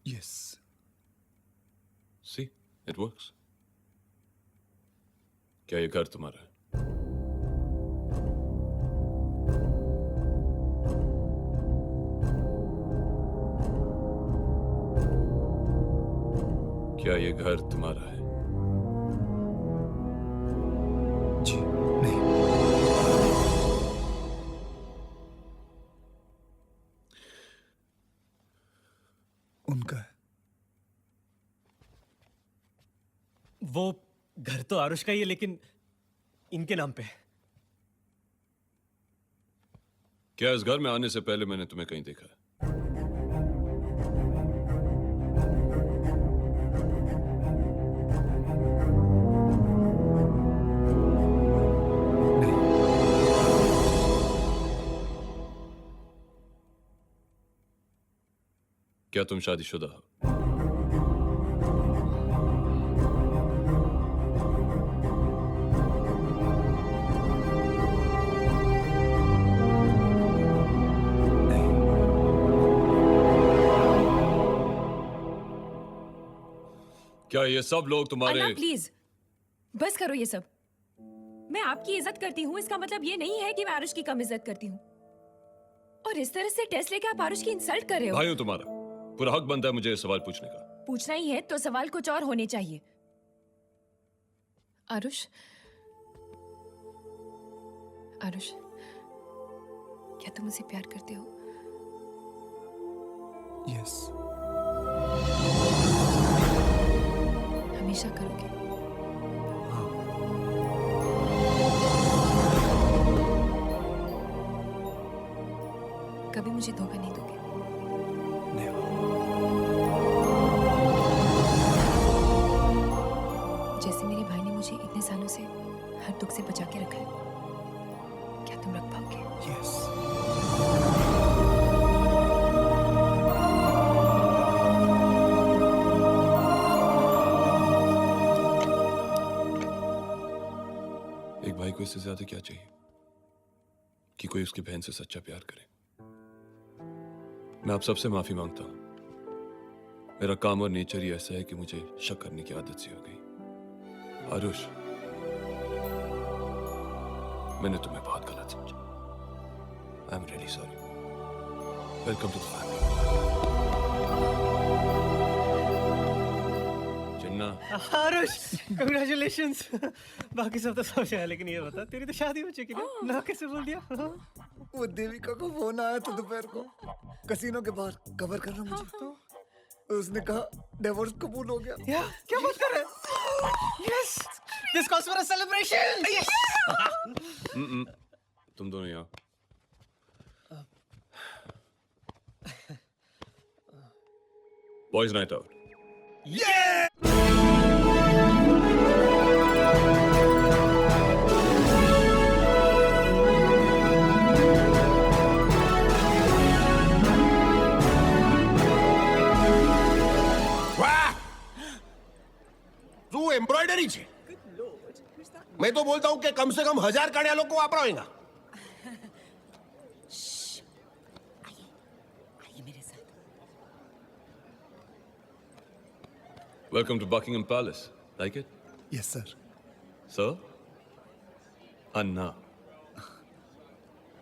यस। See, it works. क्या ये घर तुम्हारा है? क्या ये घर तुम्हारा है? जी नहीं। उनका है। वो घर तो आरुष का ही है, लेकिन इनके नाम पे है। क्या इस घर में आने से पहले मैंने तुम्हें कहीं देखा है? क्या तुम शादीशुदा हो? क्या ये सब लोग तुम्हारे? अन्ना प्लीज बस करो ये सब। मैं आपकी इज्जत करती हूँ, इसका मतलब ये नहीं है कि मैं आरुष की कम इज्जत करती हूँ। और इस तरह से टेस्ट लेके आप आरुष की इंसल्ट कर रहे हो। भाइयों, तुम्हारा पूरा हक बनता है मुझे ये सवाल पूछने का। पूछना ही है तो सवाल कुछ और होने चाहिए। आरुष, आरुष, क्या तुम मुझसे प्यार करते हो? यस। हमेशा करोगे? कभी मुझे धोखा नहीं दोगे? जैसे मेरे भाई ने मुझे इतने सालों से हर दुख से बचा के रखा है, क्या तुम रख पाओगे? यस। एक भाई को इससे ज्यादा क्या चाहिए कि कोई उसकी बहन से सच्चा प्यार करे। मैं आप सबसे माफी मांगता हूं। मेरा काम और नेचर ही ऐसा है कि मुझे शक करने की आदत सी हो गई। आरुष, मैंने तुम्हें बहुत गलत समझा। I am really sorry. Welcome to the family. Chinna. Aarush, congratulations. बाकी सब तो समझ आया, लेकिन ये बता, तेरी तो शादी हो चुकी है ना? कैसे बोल दिया? वो देविका को फोन आया था दोपहर को, कसीनो के बाहर कवर करना मुझे। तो उसने कहा डिवोर्स कबूल हो गया। क्या बात कर रहे हैं? Yes, this calls for a celebration. Yes. तुम दोनों यहाँ। Boys night out. एम्ब्रॉयडरी छे। मैं तो बोलता हूं कि कम से कम 1000 काढ़िया लोग को वापराएगा। आइए मेरे साथ। Welcome to Buckingham Palace. Like it? Yes sir. So? Anna.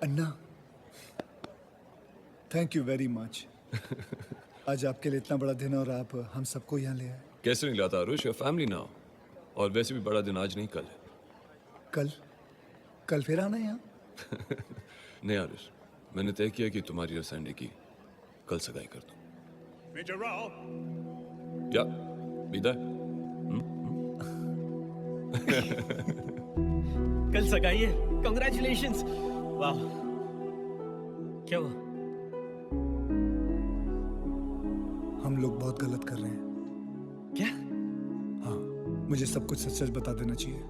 Anna, thank you very much. आज आपके लिए इतना बड़ा दिन और आप हम सबको यहाँ ले आए। कैसे नहीं लाता आरुष? Your family now. और वैसे भी बड़ा दिन आज नहीं कल है। कल फिर आना यहाँ? नहीं आरुष, मैंने तय किया कि तुम्हारी और सैंडी की कल सगाई कर दूं। या विदा। कल सगाई है। कंग्रेचुलेशंस। वाह, क्या हुआ? हम लोग बहुत गलत कर रहे हैं। क्या? हाँ, मुझे सब कुछ सच सच बता देना चाहिए।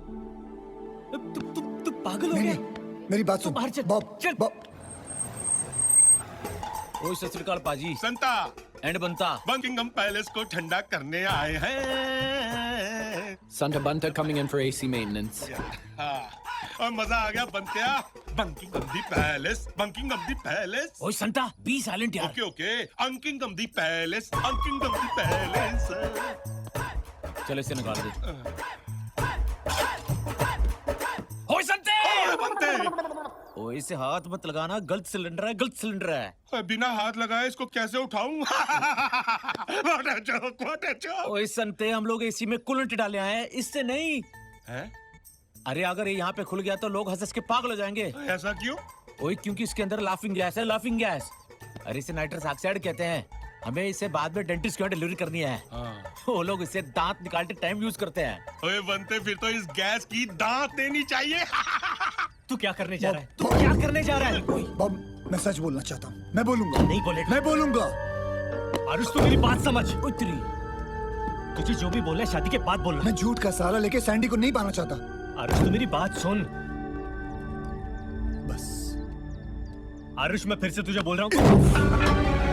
तू पागल हो गया? मेरी बात सुन। बाहर चल। बॉब, चल। बॉब। ओ सत श्री अकाल पाजी। संता एंड बनता बकिंगम पैलेस को ठंडा करने आए हैं। Santa Bunta coming in for AC maintenance. और मजा आ गया बनतिया bunking of the palace bunking of the palace ओए संता बी साइलेंट यार ओके ओके अंकिंग ऑफ द पैलेस अंकिंग ऑफ द पैलेस चलो इसे निकाल दे ओए संते बनते ओए इसे हाथ मत लगाना गलत सिलेंडर है बिना हाथ लगाए इसको कैसे उठाऊं व्हाट अ जोक ओए संते हम लोग एसी में कूलेंट डाले आए हैं इससे नहीं हैं अरे अगर ये यहाँ पे खुल गया तो लोग हंस के पागल हो जाएंगे ऐसा क्यों ओए क्योंकि इसके अंदर लाफिंग गैस है लाफिंग गैस अरे इसे नाइट्रस ऑक्साइड कहते हैं हमें इसे बाद में डेंटिस्ट के यहाँ डिलीवरी करनी है वो लोग इसे दांत निकालते टाइम यूज करते हैं ओए बनते फिर तो इस गैस की दांत देनी चाहिए तू क्या करने जा रहा है तू क्या करने जा रहा है बॉब मैं सच बोलना चाहता हूँ मैं बोलूंगा नहीं बोलेगा मैं बोलूंगा आरुष तू मेरी बात समझ उतरी तुझे जो भी बोलना है शादी के बाद बोलना मैं झूठ का सहारा लेके सैंडी को नहीं पाना चाहता आरुष तू मेरी बात सुन बस आरुष मैं फिर से तुझे बोल रहा हूँ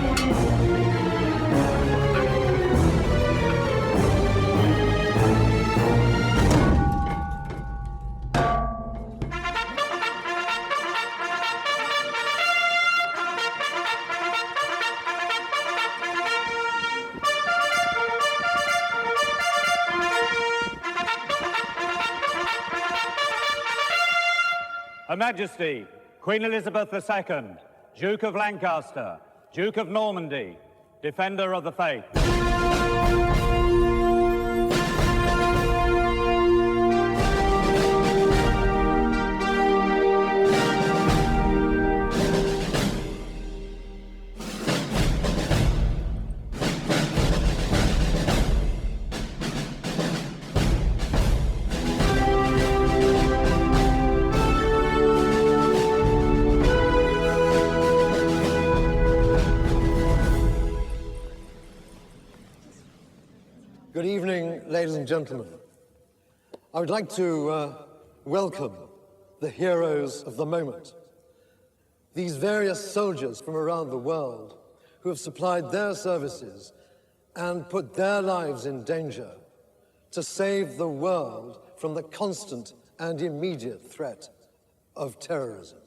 Her Majesty, Queen Elizabeth II, Duke of Lancaster, Duke of Normandy, Defender of the Faith. Good evening, ladies and gentlemen. I would like to welcome the heroes of the moment. These various soldiers from around the world who have supplied their services and put their lives in danger to save the world from the constant and immediate threat of terrorism.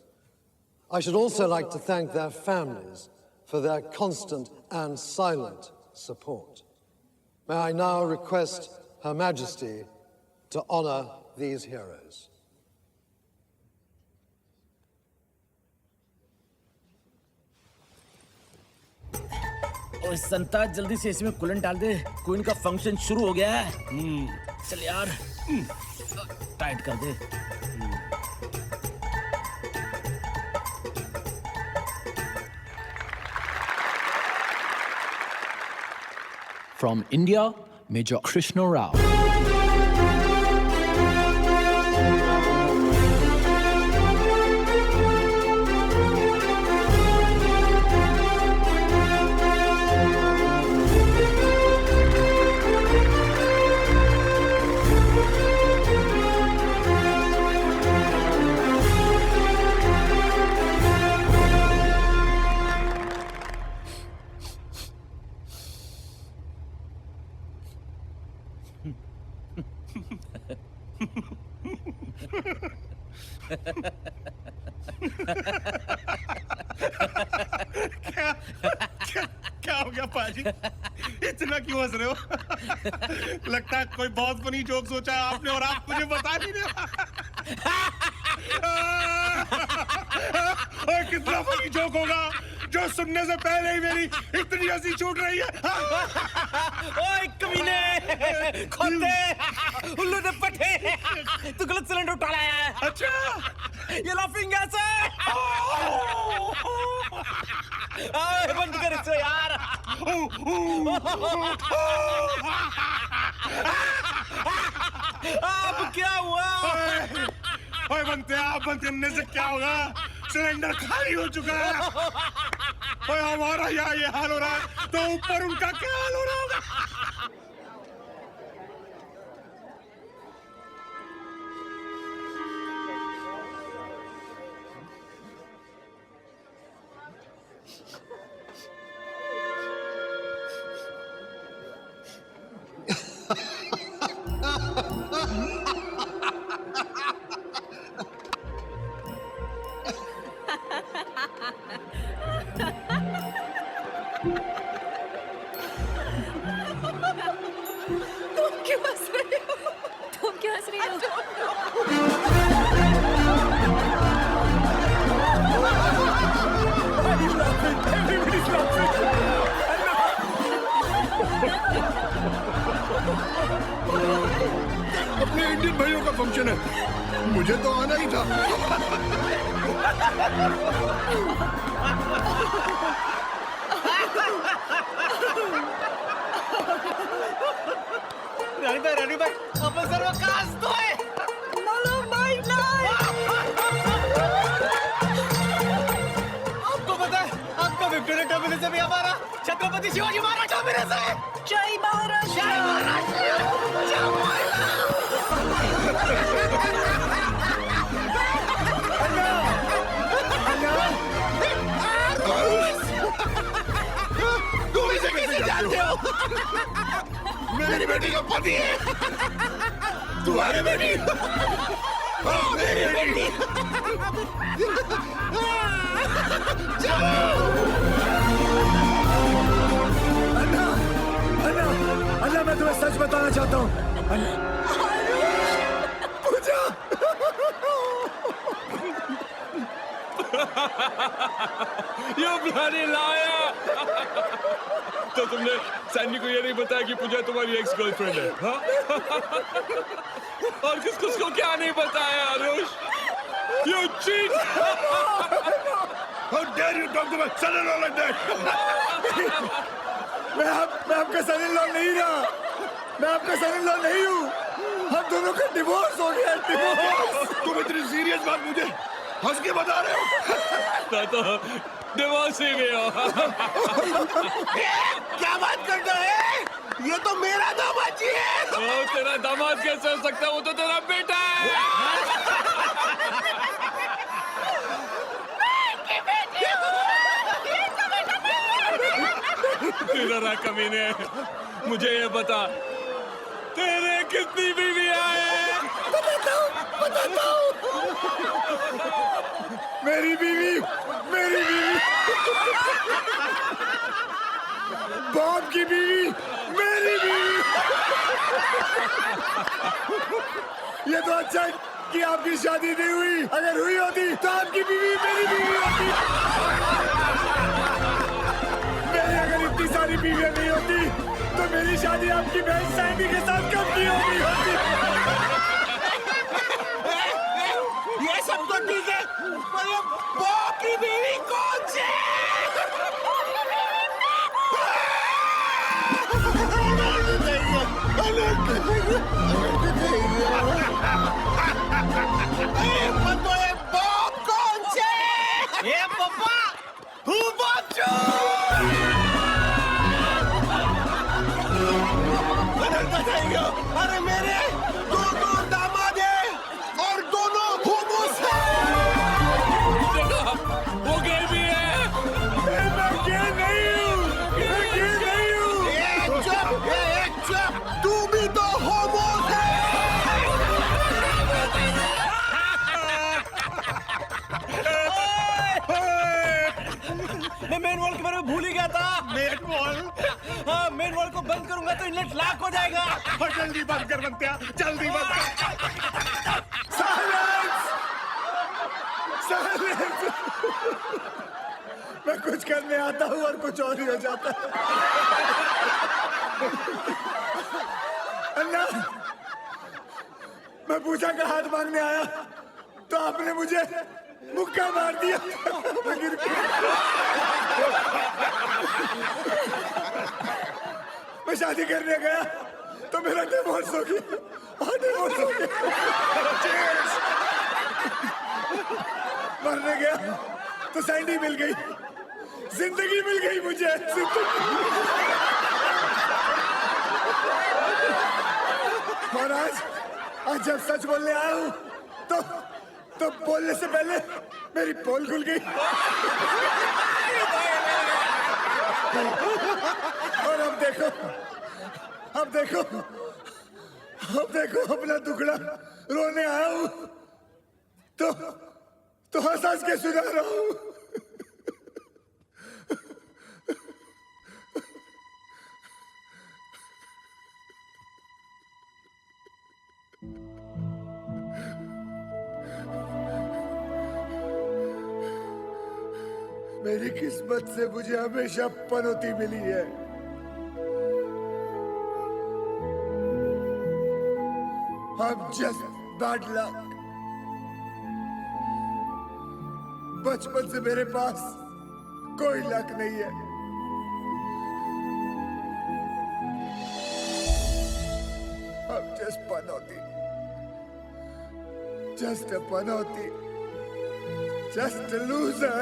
I should also like to thank their families for their constant and silent support. May I now request Her Majesty to honor these heroes. ओए संता जल्दी से इसमें coolant डाल दे queen का function शुरू हो गया है चल यार टाइट कर दे From India, Major Krishna Rao. क्या हो गया पाजी इतना क्यों हंस रहे हो लगता है कोई बहुत फनी जोक सोचा है आपने और आप मुझे बता नहीं रहे और कितना फनी जोक होगा जो सुनने से पहले ही मेरी इतनी हंसी छूट रही है ओए कमीने खोते उल्लू ने पटे तू गलत सिलेंडर उठा लाया है अच्छा ये लाफिंग गैस है बंद कर इसे यार अब क्या हुआ ओए बनते आप बंद करने से क्या होगा सिलेंडर खाली हो चुका है ओए हमारा यहाँ ये हाल हो रहा है तो ऊपर उनका क्या हाल हो रहा होगा तुम क्यों हंस रहे हो? तुम क्यों हंस रही हो? अपने इंडियन भाइयों का फंक्शन है, मुझे तो आना ही था। रानी भाई आपण सर्व का असतोय? मला माहित नाही. आपको पता है आपका विक्टोरिया टर्मिनस से भी हमारा छत्रपति शिवाजी महाराज टर्मिनस है. जय महाराष्ट्र. जय महाराष्ट्र. जय तुम इसे कैसे जानते हो? मेरी बेटी का पति है। तुम्हारी बेटी? हाँ, मेरी बेटी। अन्ना, मैं तुम्हें सच बताना चाहता हूँ. पूजा. You bloody liar! तो तुमने सैनी को ये नहीं बताया कि पूजा तुम्हारी एक्स गर्लफ्रेंड है, हाँ? और किसको क्या नहीं बताया, Anush? You cheat! How dare you talk to my son-in-law like that? मैं आपका son-in-law नहीं रहा. मैं आपका son-in-law नहीं हूँ. हम दोनों का डिवोर्स हो गया. डिवोर्स. तुम इतनी सीरियस बात मुझे हंस के बता रहे हो? मैं तो डिवोर्स ही गया. क्या बात करते है? ये तो मेरा दामाद जी है. ओ, तेरा दामाद कैसे हो सकता है? वो तो तेरा बेटा है. तेरा कमीने, मुझे ये बता, तेरे कितनी बीवियां हैं? बताता हूँ. मेरी बीवी. बॉब की बीवी. मेरी बीवी. ये तो अच्छा है कि आपकी शादी नहीं हुई. अगर हुई होती तो आपकी बीवी मेरी बीवी होती. मेरी अगर इतनी सारी बीवियां नहीं होती तो मेरी शादी आपकी बहन सैंडी के साथ कब की होती. ये सब तो ठीक है, पर ये बॉब की बीवी कौन सी है? बॉब कौन से? ये पप्पा हु बच्चो. अरे मेरे दो दामाद हैं और दोनों हुमुस हैं. वो गे भी है. मैं गे नहीं हूँ. चुप. तू भी तो होमोस है. मैं मेन वॉल के बारे में भूल ही गया था. Main wall? हाँ, मेन वॉल को बंद करूंगा तो इनलेट लॉक हो जाएगा. और जल्दी बंद कर बनत्या, जल्दी बंद कर. मैं कुछ करने आता हूँ और कुछ और ही हो जाता है. अन्ना, मैं पूजा का हाथ मांगने आया तो आपने मुझे मुक्का मार दिया. मैं शादी करने गया तो मेरा डिवोर्स हो गया. डिवोर्स हो गया. मरने गया तो सैंडी मिल गई. जिंदगी मिल गई मुझे. और आज जब सच बोलने आया हूँ तो बोलने से पहले मेरी पोल खुल गई. और अब देखो अब देखो अपना टुकड़ा रोने आया हूं तो हंस के सुना रहा हूं। मेरी किस्मत से मुझे हमेशा पनौती मिली है। I'm just bad luck। बचपन से मेरे पास कोई लक नहीं है। I'm just Panauti, just a Panauti, just a loser,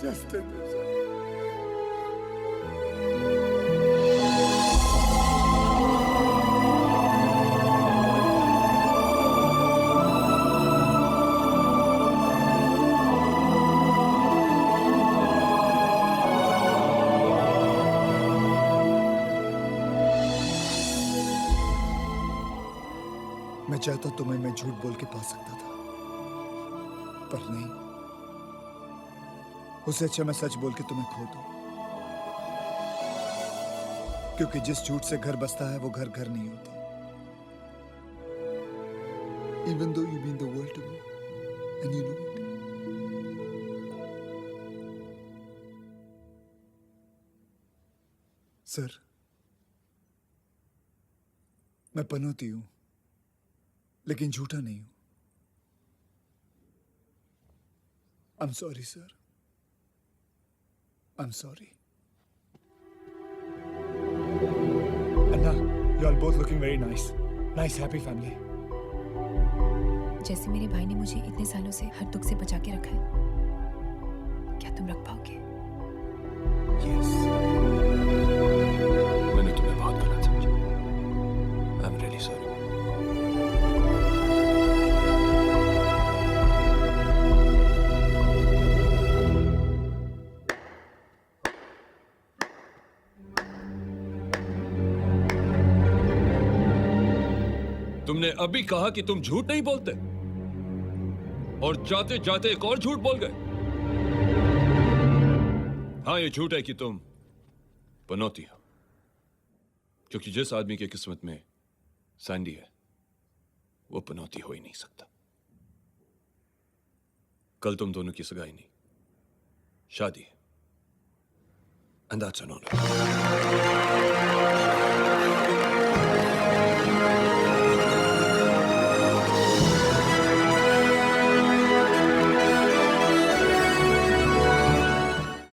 just a loser। मैं चाहता तुम्हें मैं झूठ बोल के पा सकता था, पर नहीं। उससे अच्छा मैं सच बोल के तुम्हें खो दूं, क्योंकि जिस झूठ से घर बसता है वो घर घर नहीं होता। Even though you mean the world to me and you know it। Sir, मैं पनौती हूं, लेकिन झूठा नहीं हूं। I'm sorry, sir। I'm sorry। Anna, you all both looking very nice। Nice, happy family। जैसे मेरे भाई ने मुझे इतने सालों से हर दुख से बचा के रखा है, क्या तुम रख पाओगे? Yes। मैंने तुम्हें बहुत गलत समझा। I'm really sorry। तुमने अभी कहा कि तुम झूठ नहीं बोलते, और जाते जाते एक और झूठ बोल गए। हाँ, ये झूठ है कि तुम पनौती हो, क्योंकि जिस आदमी की किस्मत में सैंडी है वो पनौती हो ही नहीं सकता। कल तुम दोनों की सगाई नहीं, शादी है, and that's an honor।